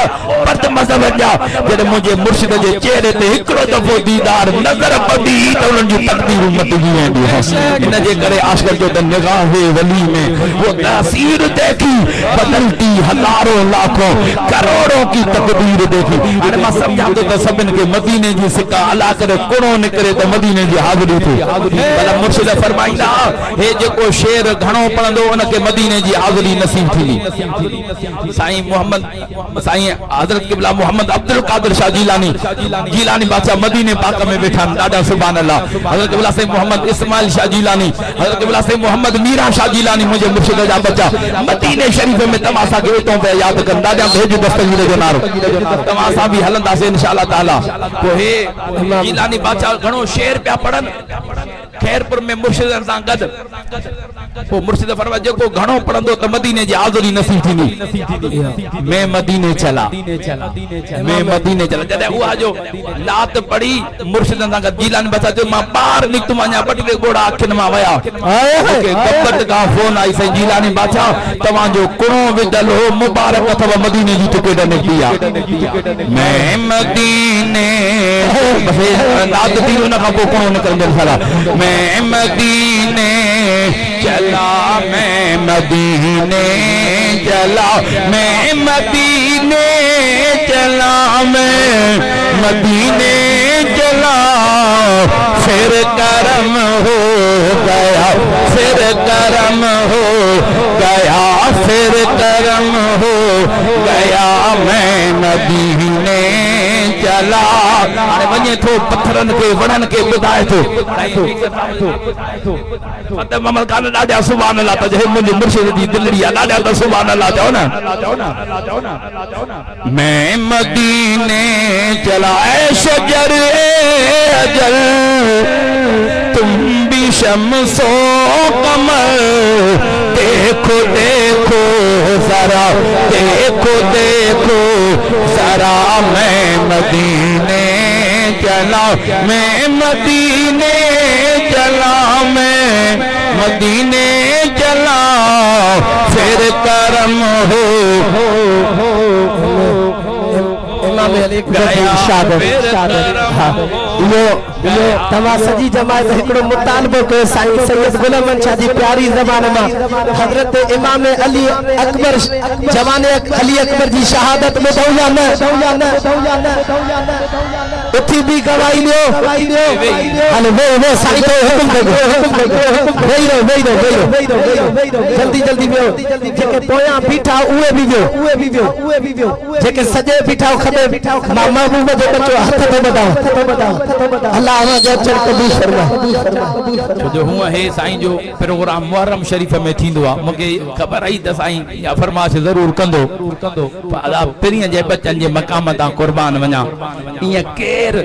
पर्द मजहब जा जद मुझे मुर्शिद जे चेहरे ते हिकड़ो दफो दीदार नजर पड़ी त उन जी तकदीर मट गई वेंदी है इन जे करे आशिक जो त निगाह वली में वो तासीर देखी बदलती हजारों लाखों करोड़ों की तकदीर देखी अरे मां समझा तो सबन के मदीने जी सिक्का अला करे कोणो निकरे तो मदीने जी हाजिरी थी भला मुर्शिद फरमाइंदा हे जेको शेर घणो पढ़ंदो उन के मदीने जी हाजिरी नसीब थी साईं मोहम्मद साईं हजरत क़िबला मोहम्मद अब्दुल कादिर शाह जीलानी बादशाह मदीने पाक में बैठा दादा सुभान अल्लाह हजरत क़िबला साईं मोहम्मद इस्माइल शाह जीलानी हजरत क़िबला साईं मोहम्मद मीरा शाह जीलानी मुझे मुर्शिद जा बच्चा मदीने शरीफ में तमाशा के तो पे याद कर दादा भेज दस्तगीर जो नारो तमाशा भी हलंदा से इंशाअल्लाह ताला तो हे जीलानी बादशाह घणो शेर पे पढ़न खैरपुर में मुर्शिद सां गद वो मुर्शिद फरमा जेको घणो पढ़ंदो त मदीने जी हाज़िरी नसीब थींदी मैं मदीने चला जदे उहा जो लात पड़ी मुर्शिद सां गद जीलानी बचा जो मां बाहर निकतुम अञा बटले गोड़ा अखिन मां वया ओके गब्बत का फोन आई सही जीलानी बादशाह तवां जो कुणो विदल हो मुबारक अथवा मदीने जी टिकट निकती आ मैं मदीने बस लात थी उन का कुणो निकल सला मैं मदीने चला मैं मदीने चला मैं मदीने चला मैं मदीने चला फिर करम हो गया फिर करम हो गया फिर करम हो गया मैं मदीने चला अरे वने थो पत्थरन के वणन के बुधाए थो फतेह मोहम्मद खान दादा सुभान अल्लाह त मुझे मुर्शिद दी दिलड़ी दादा त सुभान अल्लाह जाओ ना मैं मदीने चला ऐ शजर अजल तुम भी शम्सो कमर देखो देखो जरा देखो देखो जरा मैं मदीने चला मैं मदीने चला मैं मदीने चला फिर करम हो इमाम अली यो तमा सजी जमात हिकड़ो मुतालबो के साईं सैयद गुलाम शाह जी प्यारी ज़बान में हजरत इमाम अली अकबर जवाने अली अकबर जी शहादत में दौया न उठी भी गवाही लियो हले वे साईं को हुक्म दे वेई रो जल्दी वियो जेके पोया बीठा उहे भी वियो जेके सजे बीठा खबे मां महबूब जो बच्चो हाथ तो बताओ अल्लाह जो चल कबूल फरमा जो हुआ है साईं जो प्रोग्राम मुहर्रम शरीफ में थींदो आ मुके खबर आई त साईं या फरमाइश जरूर कंदो अदा पिरिय जे बच्चन जे मकाम ता कुर्बान वना इया केर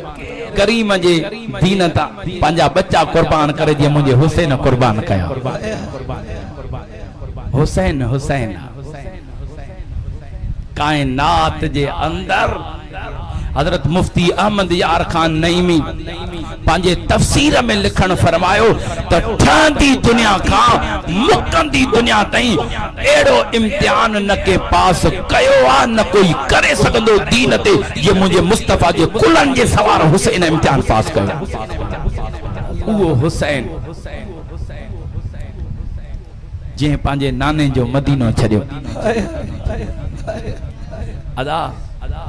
करीम जे दीन ता पंजा बच्चा कुर्बान करे जे मुझे हुसैन कुर्बान कया हुसैन कायनात जे अंदर हजरत मुफ्ती अहमद यार खान नईमी पांजे तफसीर में लिखण फरमायो त ठहंदी दुनिया का मुकंदी दुनिया ताईं एड़ो इम्तिहान न के पास कयो आ न कोई करे सकंदो दीन ते ये मुझे मुस्तफा जे कुलन जे सवार हुसैन इम्तिहान पास कयो वो हुसैन जे पांजे नाने जो मदीनो छड़ियो अदा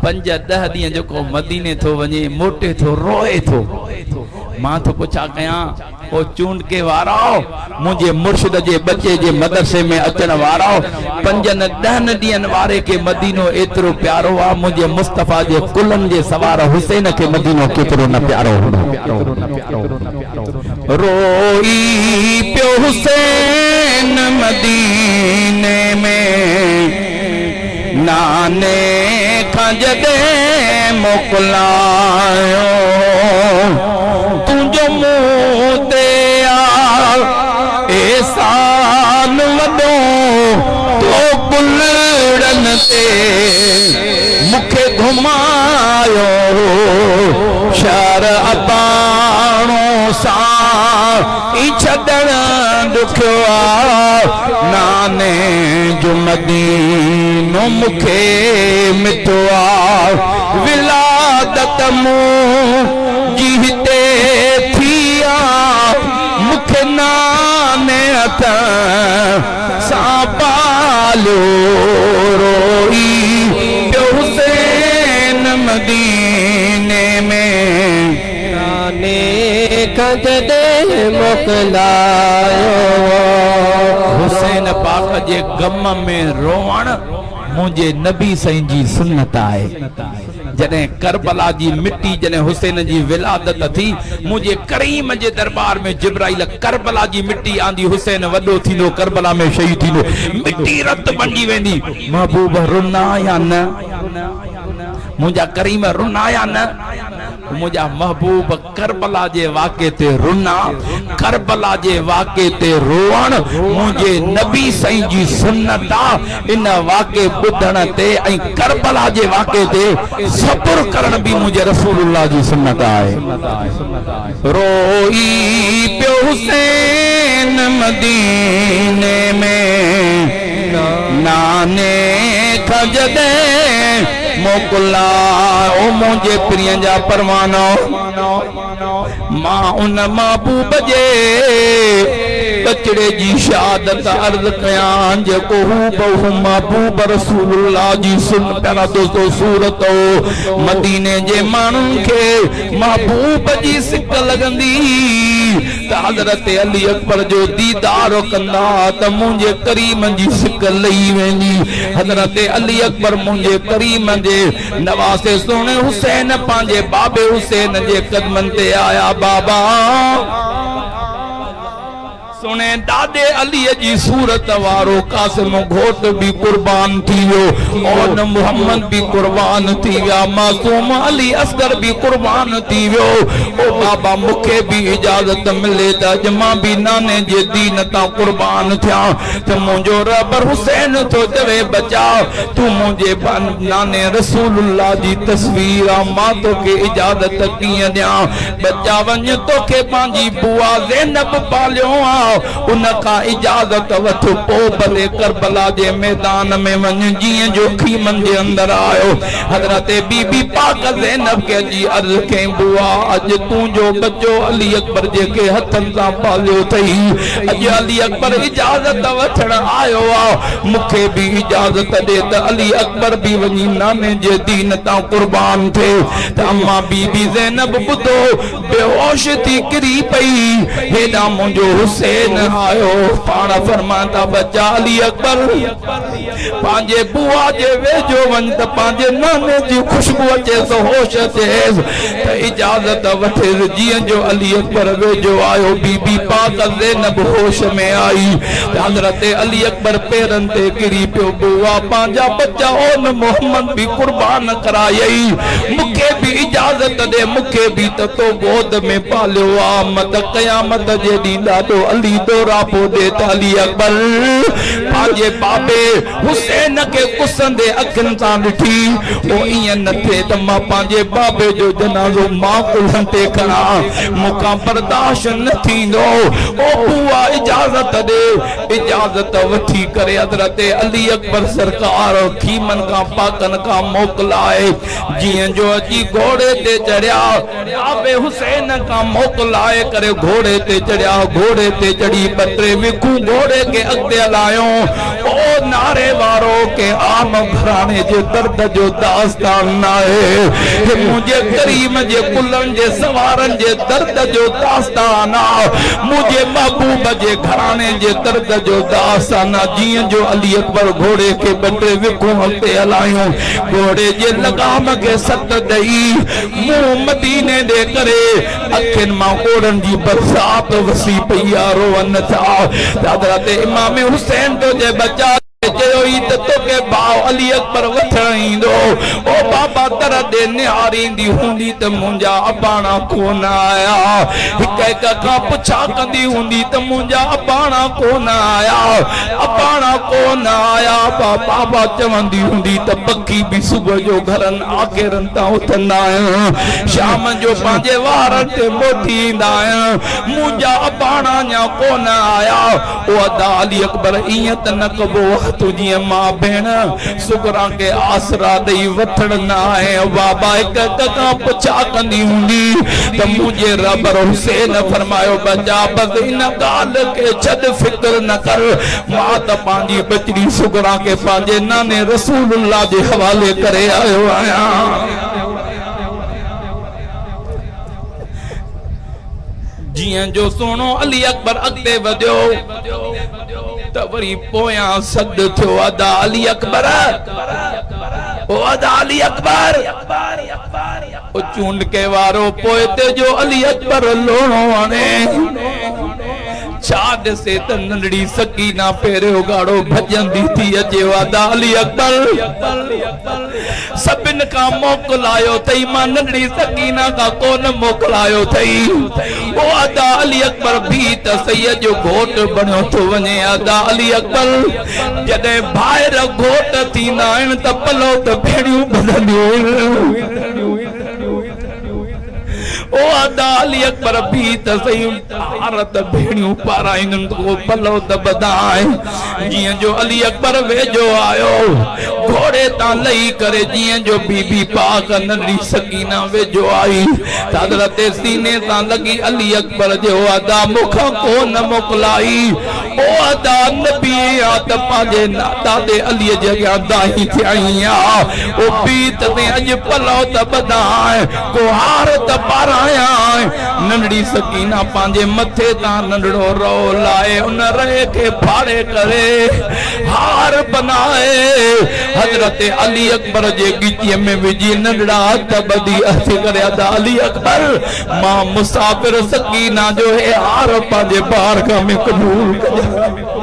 5-10 ॾींहं जेको मदीने थो वञे मोटे थो रोए थो मां तो पुछा कया ओ चूंड के वारो मुझे मुर्शिद जे बच्चे जे मदरसे में अचण वारो 5-10 ॾींहं वारे के मदीनो एतिरो प्यारो आ मुझे मुस्तफा जे कुलन जे सवार हुसैन के मदीनो केतिरो न प्यारो रोई पियो हुसैन मदीने में नाने खां जॾे मोकलायो तुंहिंजो मुंहुं ते एहसान वॾो तो कुलड़न ते मूंखे घुमायो शहर अबाणो सां ई छॾण ॾुखियो आहे नाने जो मदीनो मूंखे मिठो आहे विलादत मुंहिंजी हिते थी आहे मूंखे नाने हथ सां पालियो रोई पियो हुसैन मदीने में नाने खां जॾे मोकलायो हुसैन पाक जे गम में रोवण मुझे नबी साईं जी सुन्नत आहे जने करबला जी मिट्टी जने हुसैन जी विलादत थी मुझे करीम जे दरबार में जिब्राइल करबला जी मिट्टी आंदी हुसैन वडो थींदो करबला में शहीद थींदो मिट्टी रत बंडी वेंदी महबूब रुना या न मुझा करीम रुना या न मुझा महबूब करबला जे वाक़े ते रुना करबला जे वाक़े ते रोवण मुझे नबी साईं जी सुन्नत आ इन वाक़े ॿुधण ते ऐं करबला जे वाक़े ते सब्र करण भी मुझे रसूलुल्लाह जी सुन्नत आहे रोई पियो हुसैन मदीने में नाने खां जॾे मोकला ओ मुझे प्रिय जा परवानो मां उन महबूब जे बचड़े जी शहादत अर्ज कयां जेको हू बहु महबूब रसूलुल्लाह जी सुन प्यारा दोस्तो सूरत मदीने जे माण्हुनि खे महबूब जी सिक लगंदी त हज़रत अली अकबर जो दीदार कंदा त मुंहिंजे करीम जी सिक लही वेंदी हज़रत अली अकबर मुंहिंजे करीम जे नवासे सोने हुसैन पंहिंजे बाबे हुसैन जे कदमनि ते आया बाबा सुने दादे अली जी सूरत वारो कासिम घोट भी कुर्बान थी वियो और मोहम्मद भी कुर्बान थी विया मासूम अली असगर भी कुर्बान थी वियो ओ बाबा मुखे भी इजाजत मिले त जमा भी नाने जे दीन ता कुर्बान थिया त मुंजो रब हुसैन तो चवे बचा तू मुझे नाने रसूलुल्लाह जी तस्वीर मां तो के इजाजत किए दिया बचा वन तो के पांजी बुआ ज़ैनब पालियो उनका इजाजत वठ पो भले करबला जे मैदान में वन जिए जो खीमन जे अंदर आयो हजरत बीबी पाक ज़ैनब के जी अर्ज के बुआ अज तू जो बच्चो अली अकबर जे के हथन सा पालियो थई अज अली अकबर इजाजत वठण आयो आ मुखे भी इजाजत दे त अली अकबर भी वनी नाने जे दीन ता कुर्बान थे त अम्मा बीबी ज़ैनब बुधो बेहोश थी किरी पई हेदा मुंजो हुसैन आयो पाण फरमाता बचा अली अकबर पांजे बुआ जे वेझो वन त पांजे नाने जी खुशबू अचे तो होश अचे त इजाजत वठे जीअं जो अली अकबर वेझो आयो बीबी पाक ज़ैनब होश में आई त हज़रत अली अकबर पेरन ते किरी पियो बुआ पांजा बच्चा ओन मोहम्मद भी कुर्बान कराई मुखे भी इजाजत दे मुखे भी त तो गोद में पालियो आ मत क़यामत जे ॾींहुं ॾाढो अली दौरा पो दे त अली अकबर पांजे बाबे हुसैन के कुसंदे अखन सां ॾिठी ओ ईअं न थिए त मां पंहिंजे बाबे जो जनाज़ो मां कुल्हनि ते खणा मूंखां बर्दाश्त न थींदो ओ बुआ इजाज़त ॾे इजाज़त वठी करे हज़रत अली अकबर सरकार खीमन का पाकन का मोकलाए जियं जो अची घोड़े ते चढ़िया आबे हुसैन का मोकलाए करे घोड़े ते चढ़िया घोड़े ते चढ़ी बटरे विखू घोड़े के अॻिते हलायो ओ नारे वारो के आम घराने जे दर्द जो दास्तान आहे मुझे करीम जे कुलनि जे सवारनि जे दर्द जो दास्तान आहे मुझे महबूब जे घराने जे दर्द जो दास्तान आहे जियं जो अली अकबर घोड़े के बटरे विखू अॻिते हलायो घोड़े जे लगाम के सट ॾेई मुंहुं मदीने दे करे अखियुनि मां ओड़नि जी बरसात वसी पई आहे रोअनि था हज़रत इमाम हुसैन तो जे बचा के भाव अली अकबर वठण ईंदो ओ बाबा तर दे निहारींदी हूंदी त मुंहिंजा अबाणा कोन आया हिक हिक खां पुछा कंदी हूंदी त मुंहिंजा अबाणा कोन आया अबाणा कोन आया बाबा चवंदी हूंदी त पखी बि सुबुह जो घरनि आखेरनि तां उथंदा आहिनि शाम जो पंहिंजे वारनि ते मोटी ईंदा आहिनि मुंहिंजा अबाणा अञा कोन आया ओ अदा अली अकबर ईअं त न कबो तुझी मां भेण सुगरा के आसरा दई वठण न आहे बाबा हिक का पुछा कंदी हूंदी त मुझे रब हुसैन फरमायो बचा बस इन ॻाल्हि के छॾ फिक्र न कर मां त पंहिंजी बचड़ी सुगरा के पंहिंजे नाने रसूलुल्लाह जे हवाले करे आयो आहियां जियं जो सोनो अली अकबर अॻिते वधियो त वरी पोयां सद थियो अदा अली अकबर ओ अदा अली अकबर ओ चूंडके वारो पोइ ते जो अली अकबर लोणो आणे छा ॾिसे त नंढड़ी सकीना पहिरियों गाड़ो भॼंदी थी अचे वादा अली अकबर सभिनि खां मोकिलायो अथई मां नंढड़ी सकीना खां कोन मोकिलायो अथई ओ अदा अली अकबर भी त सही जो घोट बणियो थो वञे अदा अली अकबर जॾहिं ॿाहिरि घोट थींदा आहिनि त पलो त भेड़ियूं ॿधंदियूं ओ अदा अली अकबर भी त सही भारत भेड़ियूं पाराईंदुनि तो पलो त बधाए जियं जो अली अकबर वेझो आयो घोड़े तां लही करे जियं जो बीबी पाक नंढड़ी सकीना वेझो आई हज़रत सीने तां लगी अली अकबर जो अदा मुखां कोन मोकिलाई ओ अदा नबी आ त पंहिंजे दादे अली जे अॻियां दाही थियाई आ ओ बीत ते अॼु पलो त बधाए को हार त पाराया नंढड़ी सकीना पंहिंजे मथे तां नंढड़ो रो लाए उन रहे के फाड़े करे हार बनाए हज़रत अली अकबर जे गिचीअ में विझी नंढड़ा हथ ॿधी अची करे अदा अली अकबर मां मुसाफ़िर सकीना जो हे हार पंहिंजे बारगाह में क़बूल कजां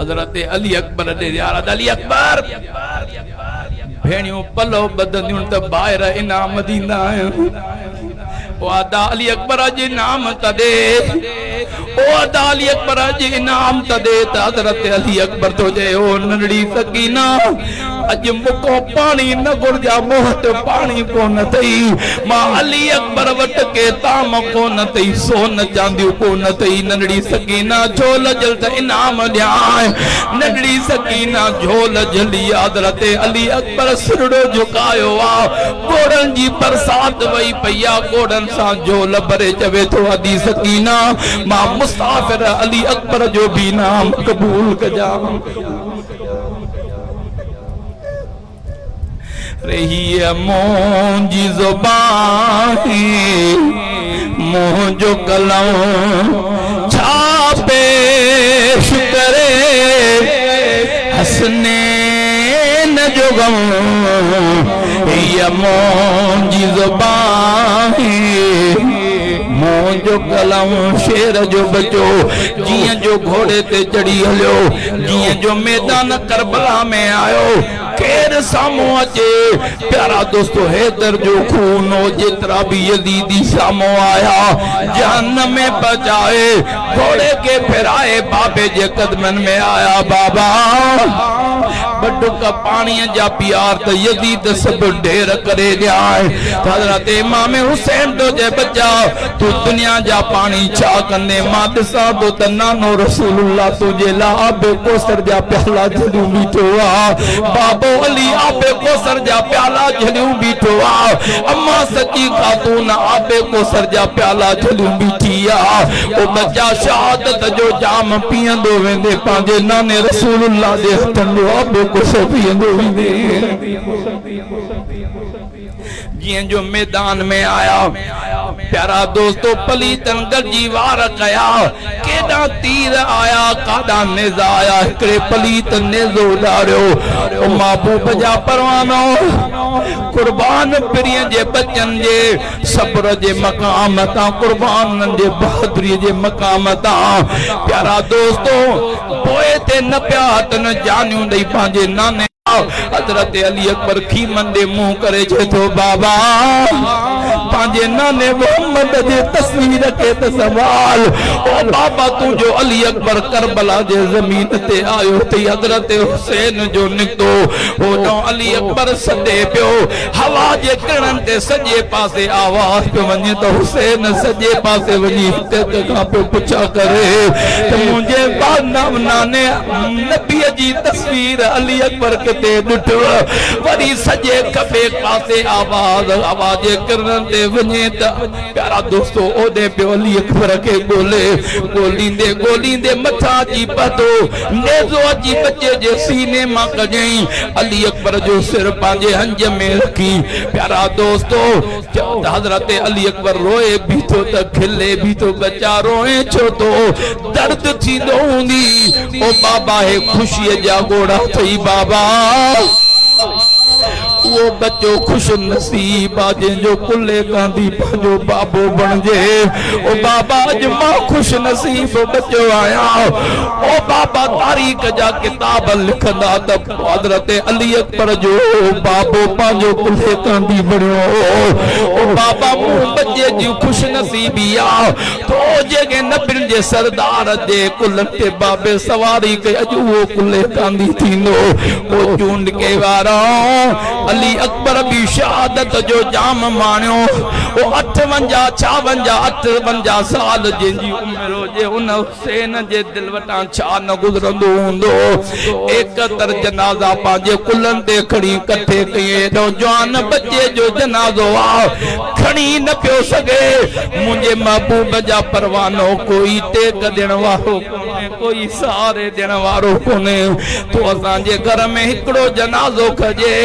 हज़रत अली अकबर दे यार अली अकबर भेड़ियों पलो बदंदियूं त ॿाहिरि इनाम ॾींदा आहिनि ओ अदा अली अकबर जे नाम तदे ओ अदा अली अकबर जे इनाम तदे त हज़रत अली अकबर तो जे ओ नंढड़ी सकीना अज मुको पानी न गुरजा मोहत पानी कोन थई मां अली अकबर वट के ताम कोन थई सोन चांदियूं कोन थई नंढड़ी सकीना झोल जल त इनाम ॾियां नंढड़ी सकीना झोल जली हज़रत अली अकबर सिरड़ो झुकायो आ घोड़नि जी बरसात वई पई आ घोड़नि सां झोल भरे चवे थो अदी सकीना मां मुसाफ़िर अली अकबर जो भी नाम कबूल कजां रही मुंहिंजी ज़ुबानी मुंहिंजो कलम छा पेश करे हसने न जो गम मुंहिंजी ज़ुबानी मुंहिंजो कलम शेर जो बचो जियं जो घोड़े ते चढ़ी हलियो जियं जो मैदान करबला में आयो केर सामो अचे प्यारा दोस्तों हैदर जो खून हो जितरा भी यजीदी सामो आया जहन्नम में बचाए घोड़े के फिराए बाबे जे कदमन में आया बाबा बड्डो का पानी जा प्यार तो यजीद सब ढेर करे जाए हजरत इमाम हुसैन तो जे बच्चा तू दुनिया जा पानी छा कने मादसा तो तन्नानो रसूलुल्लाह तुझे ला आबे कोसर जा प्याला झलू बीठो आ बाबो अली आबे कोसर जा प्याला झलू बीठो आ अम्मा सच्ची खातून आबे कोसर जा प्याला झलू बीठी आ ओ बच्चा शहादत जो जाम पियंदो वेंदे पांजे नाने रसूलुल्लाह दे हथन आबे कोसर पियंदो वेंदे जियं जो मैदान में आया प्यारा दोस्तों पलीतन गजी वार कया केदा तीर आया कादा नेजा आया एकड़े पलीत नेजो डारियो ओ महबूब जा परवानो कुर्बान पिरिय जे बचन जे सब्र जे मकाम ता कुर्बान जे बहादुरी जे मकाम ता प्यारा दोस्तों पोए ते न प्यातन जानियो दई पांजे नाने हजरत अली अकबर खी मंदे मुंह करे जे तो बाबा पांजे नाने मोहम्मद जे तस्वीर के त सवाल ओ बाबा तू जो अली अकबर करबला जे जमीन ते आयो ते हजरत हुसैन जो निकतो ओ जो अली अकबर सदे पियो हवा जे किरण ते सजे पासे आवाज पे वने तो हुसैन सजे पासे वनी ते का पे पुछा करे त मुझे बाद नाने नबी जी तस्वीर अली अकबर के ते दुठो वरी सजे खबे पासे आवाज करन दे वने त प्यारा दोस्तों ओदे पे अली अकबर के गोलींदे मथा जी पतो नेजो जी बच्चे जे सीने मां कजई अली अकबर जो सिर पांजे हंज में रखी प्यारा दोस्तों हजरत अली अकबर रोए भी तो त खिले भी तो बच्चा रोए छो तो दर्द थी दोंदी ओ बाबा है खुशी जा गोड़ा थई बाबा वो बच्चो खुश नसीब आज जो कुल्ले गांधी जो बाबो बन जे ओ बाबा अज मां खुश नसीब बच्चो आया ओ बाबा तारीख जा किताब लिखंदा त हजरत अली अकबर जो बाबो पांजो कुल्ले गांधी बणियो ओ बाबा मुंह बच्चे जी खुश नसीबी आ तो जेके नबिन जे सरदार जे कुल ते बाबे सवारी के अज वो कुल्ले गांधी थींदो ओ चूंड के वारा अली अकबर भी शहादत जो जाम मानियो ओ 58 साल जिंजी उम्र जे उन हुसैन जे दिल वटा छा न गुजरंदो हुंदो 71 जनाजा पांजे कुलन ते खणी कथे कए तो जवान बच्चे जो जनाजो आ खणी न पियो सके मुझे महबूब जा परवानो कोई टेक देण वारो कोने कोई सहारे देण वारो कोने तो असां जे घर में हिकड़ो जनाजो खजे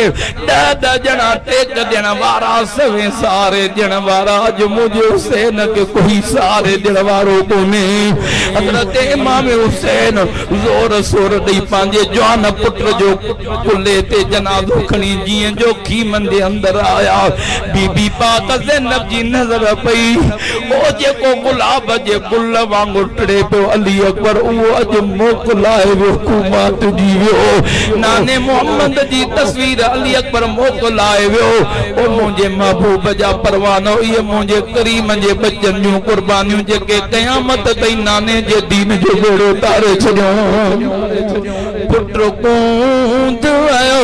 10 जना टेक देण वारा सवे सारे देण वारा जो मुझे हुसैन के कोई सारे देण वारो कोने हजरत इमाम हुसैन जोर सोर दई पांजे जवान पुत्र जो कुल्ले ते जनाजो खणी जियं जो खीमन दे अंदर आया बीबी पाक ज़ैनब जी नजर पई ओ जेको गुलाब जे गुल वांगुर टड़े पियो अली अकबर वो अज मोकलाए वियो हुकूमत दी वियो नाने मोहम्मद जी तस्वीर अली अकबर मोकलाए वियो ओ मुझे महबूब जा परवानो ये मुझे करीम जे बच्चन जो कुर्बानियों जेके क़यामत तई नाने जे दीन जो बेड़ो तारे छड़ो पुत्र कूंद आयो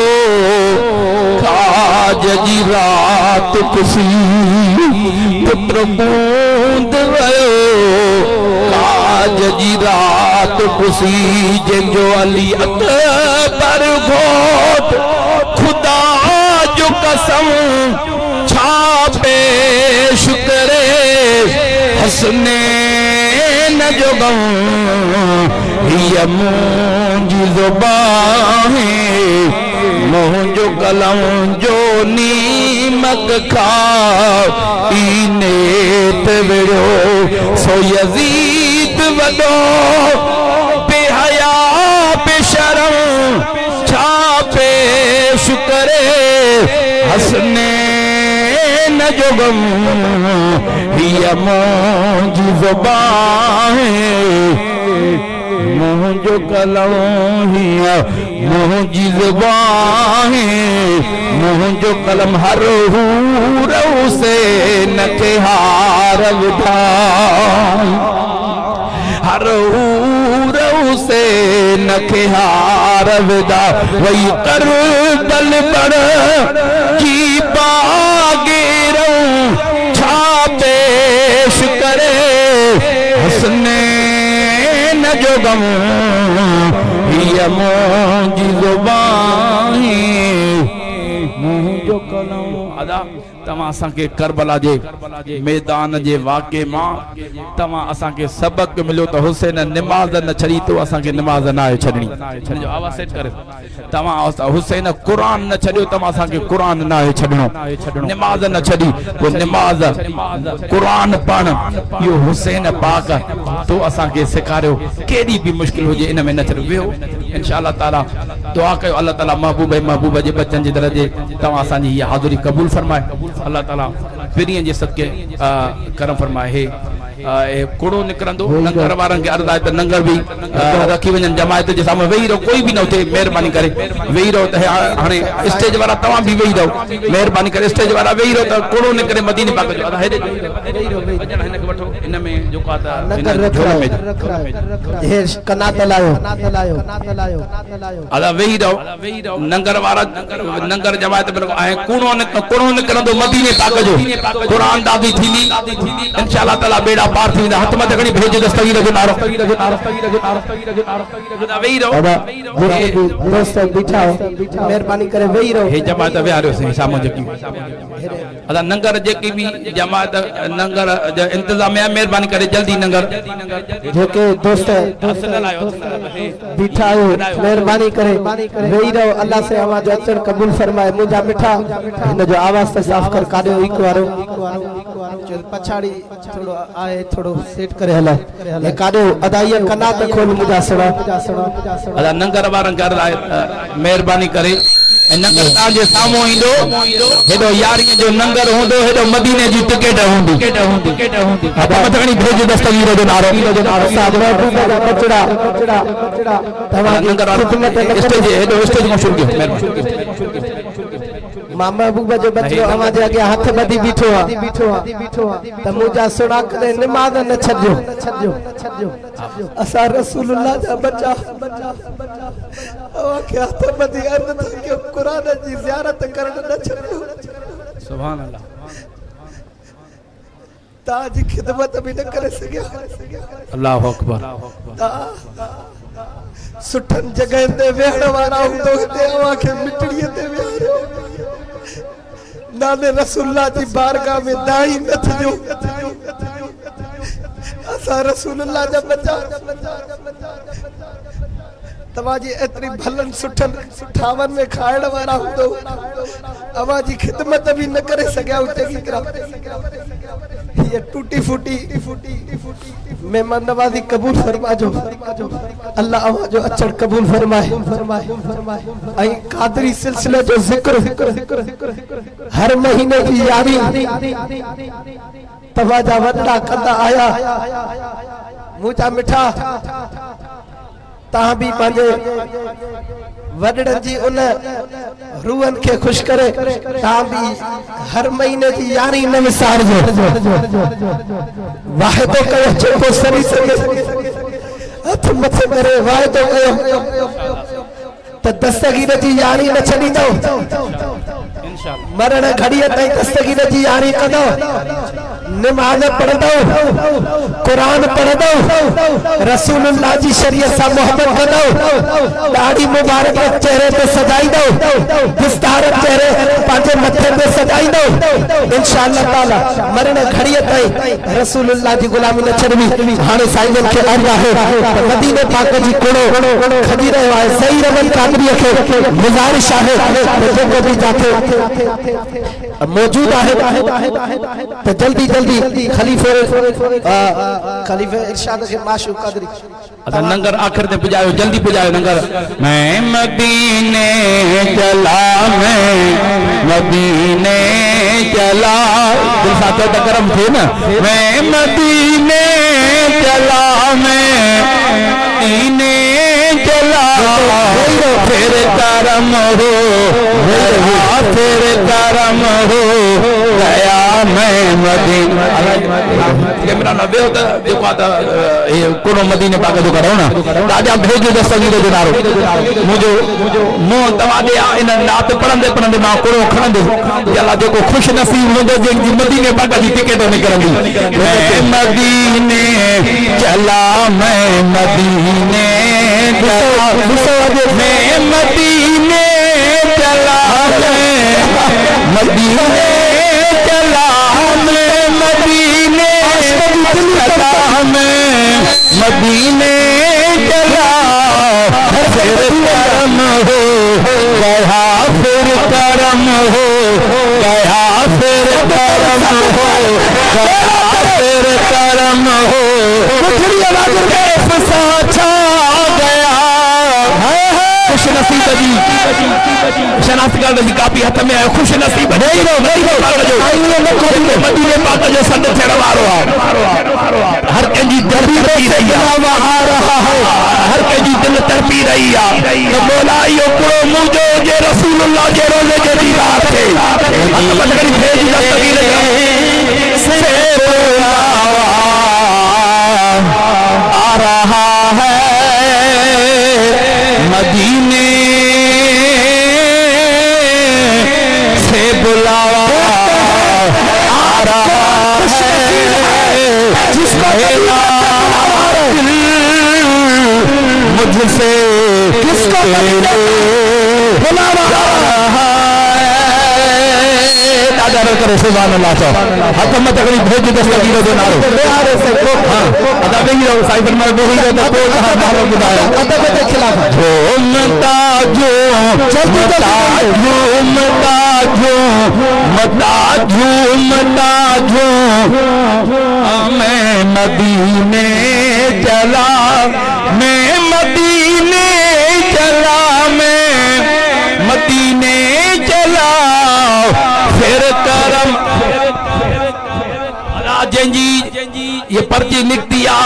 काज जी रात खुशी पुत्र बूंद आयो काज जी रात खुशी जंजो अली अकबर घोट खुदा जो कसम छापे शुक्रे हसने न जो गम ये मुंजी ज़ुबान मुंजो कलम जो नीमक खा इने तेरो सो यजीद वडो बेहया बेशरम छापे शुक्रे हसने न जो गम ये मुंजी ज़ुबान मुंहिंजो कलम हिया मुंहिंजी ज़ुबान मुंहिंजो कलम हर हूर हुसैन खे हार विधाई हर हूर हुसैन खे हार विधा वही करबल पर की बागेरऊं छा पेश करे हसनैन जो गम हिया मुंहिंजी ज़ुबान मुंहिंजो कलम अदा तव्हां असांखे करबला जे मैदान जे वाक़े मां तव्हां असांखे सबक मिलियो त हुसैन निमाज़ न छॾी तो असांखे निमाज़ न आहे छॾणी जो आवाज़ सेट करे तव्हां हुसैन क़ुरान न छॾियो तव्हां असांखे क़ुरान न आहे छॾणो निमाज़ न छॾी वो निमाज़ क़ुरान पढ़ इहो हुसैन पाक तो असांखे सेखारियो केॾी बि मुश्किल हुजे इन में न छॾो वियो इंशाअल्लाह ताला दुआ कयो अल्लाह ताला महबूब जे बच्चन जे दरजे तव्हां असांजी हीअ हाज़िरी क़बूल फरमाए अल्लाह ताला पिरीअ जे सदके करम फरमाए हे कुड़ो निकरंदो नंगर वारनि खे अर्ज़ आहे त नंगर बि रखी वञनि जमायत जे साम्हूं वेही रहो कोई बि न उते महिरबानी करे वेही रहो त हाणे स्टेज वारा तव्हां बि वेही रहो महिरबानी करे स्टेज वारा वेही रहो त कुड़ो निकरे मदीने पाक जो हेॾे हिनखे वठो इन में जेको आहे अदा वेही रहो नंगर वारा नंगर जमायत में ऐं कुड़ो निकरंदो मदीने पाक जो क़ुरान दादी थींदी इंशाअल्लाह ताला बेड़ा पार थी वेंदा हथ मथे खणी भेज दस्तगीर जो नारो वेही रहो दोस्त बीठा महिरबानी करे वेही रहो हे जमात विहारियो से सामो जेकी अदा नंगर जेकी भी जमात नंगर इंतजामिया महिरबानी करे जल्दी नंगर जेके दोस्त बीठा हो महिरबानी करे वेही रहो अल्लाह से आवाज अचण कबूल फरमाए मुंहिंजा मिठा इन जो आवाज त साफ़ कर काढियो हिकु वारो पछाड़ी थोड़ो आए थोड़ो सेट करे हला ए काढियो अदा ये कना त खोल मुंहिंजा सुणो अदा नंगर वारनि खे अर्ज़ आहे महिरबानी करे नंगर तव्हांजे साम्हूं ईंदो हेॾो यारीअ जो नंगर हूंदो हेॾो मदीने जी टिकेट हूंदी हथ मथे खणी भेज दस्तगीर जो नारो नंगर स्टेज हेॾो स्टेज खां शुरू कयो मां महबूब जो बच्चो आवाज अगे हाथ बधी बीठो आ त मुंहिंजा सुणा करे निमाज़ न छॾियो असां रसूलुल्लाह जा बच्चा के हाथ बधी अर्ज़ था कि क़ुरान जी ज़ियारत करण न छॾियो सुभान अल्लाह ताजी खिदमत भी न करे सकिया अल्लाहु अकबर सुठन जगह ते वेहण वारा हूंदो हिते अवा के मिटड़ीअ ते वेहारियो नाले रसूलुल्लाह जी बारगाह में दाई न थियो असा रसूलुल्लाह जा बच्चा तवाजी एतरी भलन सुठन ठावन में खाइण वारा हूंदो अवाजी खिदमत भी न करे सकिया उते की तरफ ये टूटी फूटी मेहमान नवाजी कबूल फरमाजो अल्लाह आवाजो अचड़ कबूल फरमाए आई कादरी सिलसिले जो जिक्र हर महीने की यारी तवाजा वड्डा कंदा आया मुंहिंजा मिठा तहां भी पंहिंजे वडड़न जी उन रूहन के खुश करे तहां भी हर महीने की यारी न विसारजो वाहिदो कयो जेको सही सके हथ मथे करे वाहिदो कयो त दस्तगीर जी यारी न छॾींदो मरण घड़ीअ ताईं दस्तगीर जी यारी कंदो नमाज पढ़दो कुरान पढ़दो रसूलुल्लाह जी शरीयत से मोहब्बत कंदो दाढ़ी मुबारक चेहरे पे सजाईंदो दस्तार चेहरे पांजे मथे पे सजाईंदो इंशाअल्लाह ताला मरण घड़ीअ ताईं रसूलुल्लाह जी गुलामी न छॾबी हाणे साईं खे अर्ज़ आहे त मदीने पाक जी कुड़ो खजी रहियो आहे सही रमन कादरीअ खे गुज़ारिश आहे त जेको बि जाथे मौजूद है तो जल्दी जल्दी खलीफे इरशाद के माशूक कदरी अदा नंगर आखिर ते पुजायो जल्दी पुजायो नंगर मैं मदीने चला मैं मदीने चला दिल साथों तक गरम थे ना मैं मदीने चला मैं मदीने चला फिर करम हो फिर करम हो गया मैं मदीने कैमरा ना बेहो तो देखो आता ये कोनो मदीने पाके जो करो ना राजा भेजो दस्तगीर जो नारो मुझे मो तवादे इन नात पढ़ंदे पढ़ंदे मां कोनो खणंदो जला जेको खुश नसीब हुंदो जे मदीने पाके जी टिकट निकरंदी मैं मदीने चला मैं मदीने चला मैं मदीने चला मदीने चला मैं मदीने चला मैं मदीने चला फिर करम हो गया फिर करम हो गया फिर करम हो गया फिर करम हो छा गया खुश नसीब जी शनाख्त कार्ड जी कापी हथ में खुश नसीब मदीने पाक जो संद थियण वारो हर कंहिंजी दिल तड़पी रही हर कंहिंजी दिल तड़पी रही मौला इहो पूरो मुंहिंजो जे रसूलुल्लाह जे रोज़े जे दीदार थे हथ पकड़ी भेज दस्तगीर से आ रहा है मदीने से बुलावा आ रहा है जिसको मुझसे किसको बुलावा दादा रो करे सुभान अल्लाह तो हथ में तकड़ी भेज दस्तगीर जो नारो हां अदा बेही रहो साईं फरमाए बोही रो तो को कहां नारो बुधायो अदब के खिलाफ झूमता झूमता झूमता झूमता झूमता मैं मदीने चला मैं मदीने चला मैं मदीने चला फिर करम जंजी ये पर्ची निकती आ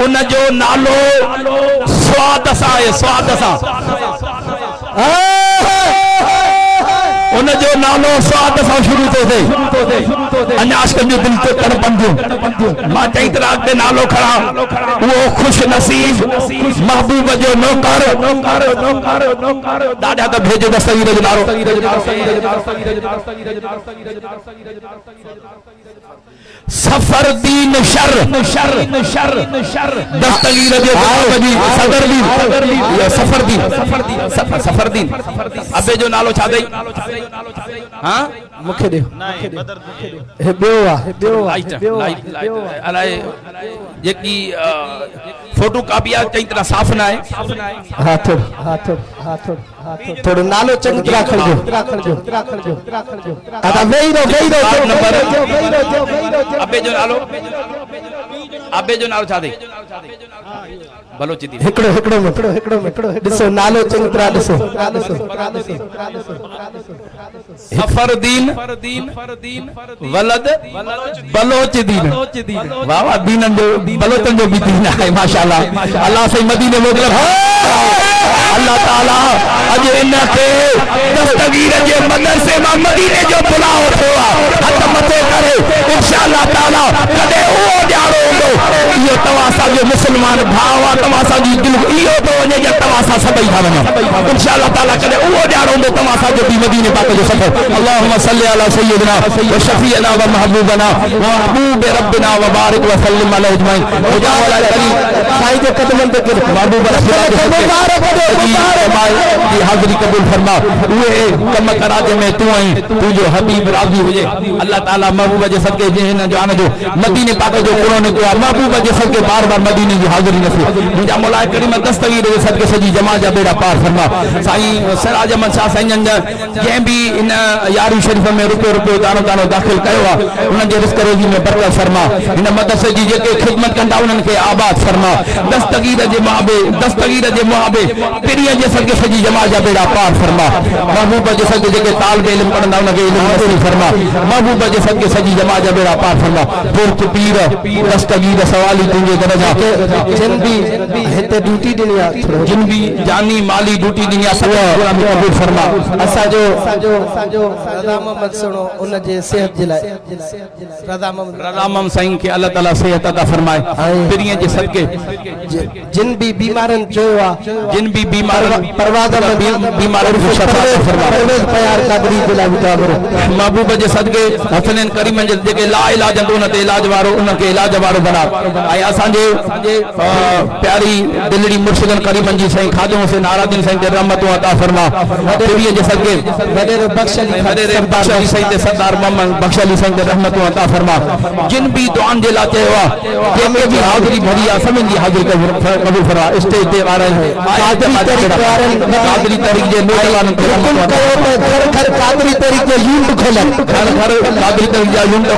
उन जो नालो स्वाद सा है स्वाद सा उन जो नालो स्वाद सा शुरू तो थे अनाश कर जो दिल तो तड़पंदियूं मां चई तरह ते नालो खड़ा वो खुश नसीब महबूब जो नौकर दादा तो भेजो दस्तगीर जो नारो सफर दीन शर दस्तगीर जो सदर दीन सफर दीन अबे जो नालो छा दई हां मुखे दे हे बेओ अलाए जेकी फोटो कापिया चई तरह साफ ना है हाथ थोड़ो नालो चंगी तरह खणजो अदा वेई रो नंबर अबे जो नालो छा दई बलोची दी हिकड़ो ॾिसो नालो चंगी तरह ॾिसो सफरदीन वलद बलोच दीन वाह वाह दीनन जो बलोचन जो भी दीन है माशाअल्लाह अल्लाह से मदीने मोकल अल्लाह ताला अज इनके दस्तगीर जे मदरसे मां मदीने जो बुलाओ थियो हथ मथे करे इंशाअल्लाह ताला कदे ओ ॼाणो हूंदो इहो तव्हां सा जो मुसलमान भाव तव्हां सा जी दिल इहो तो वञे जे तव्हां सा सभई था वञो इंशाअल्लाह ताला कदे ओ ॼाणो हूंदो तव्हां सा जो भी मदीने पाक जो सफर अल्लाहुम्मा सल्ली अला सय्यिदना व शफीअना व महबूबना व महबूब रब्बना व बारिक व सल्लिम अलैहि अजमईन मुजावल करी साईं जो कदमन ते महबूब रसूल जी हाज़िरी कबूल फरमा उहे कम करा जंहिंमें तूं आई तुंहिंजो हबीब राज़ी हुजे अल्लाह ताला महबूब जे सदके हिन जान जो मदीने पाक जो कुरान को महबूब जे सदके बार बार मदीने जी हाज़िरी नसीब मुंहिंजा मौला करीम दस्तगीर जे सदके सजी जमा जा बेड़ा पार फरमा साईं सिराज अहमद शाह साईं जंहिं भी इन यारी शरीफ में रुपयो दानो दानो दाखिल कयो आहे उन्हनि जे रिज़्क़ रोज़ी में बरकत फरमा इन मदरसे जी जेके ख़िदमत कंदा उन्हनि खे आबाद फरमा दस्तगीर जे मुआबे पिरीअ जे सदके सजी जमा जा बेड़ा पार फरमा महबूब जे सदके जेके तालिब इल्म पढ़ंदा उनखे इल्म नसीब फरमा महबूब जे सदके सजी जमा जा बेड़ा पार फरमा पुरख पीर दस्तगीर सवाली तुंहिंजे दर जा जिन भी हिते ड्यूटी ॾिनी आहे जिन भी जानी माली ड्यूटी ॾिनी आहे सब कबूल फरमा असांजो रज़ा मोहम्मद सुनो उन जे सेहत जे लाइ रज़ा रज़ामम साईं खे अल्लाह ताला सेहत अता फरमाए पिरीअ जे सदके जिन भी बीमारनि चयो आहे जिन भी बीमारनि खे शफ़ा फरमाए परवेज़ प्यार कादरी जे लाइ दुआ करो महबूब जे सदके हसनैन करीम जे जेके ला इलाज उन ते इलाज वारो उन खे इलाज वारो बना ऐं असांजे प्यारी दिलड़ी मुर्शिदन करीमन जी साईं खाजो हुसैन आरादीन साईं ते रहमतूं अता फरमा पिरीअ जे सदके वडेरो बख्श अली साईं ते सरदार मोहम्मद बख्श अली साईं ते रहमतूं अता फरमा जिन भी दुआन जे लाइ चयो आहे जेके भी हाज़िरी भरी आहे सभिनि जी हाज़िरी कबूल फरमा स्टेज ते वारनि कादरी तरीक़ जे नौजवाननि खे रहमत घर घर कादरी तरीक़ जो यूंट खोलन घर घर कादरी तरीक़ जा यूंट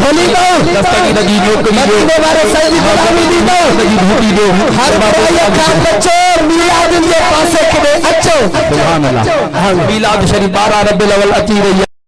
खोली दो दस्तगीर जी नौकरी मदीने वारे साईं जी गुलामी दी दो ड्यूटी दो हर भाई का बच्चो मिलाद जे पासे के अचो सुभान अल्लाह मिलाद शरीफ 12 रबीउल अव्वल अची रही है।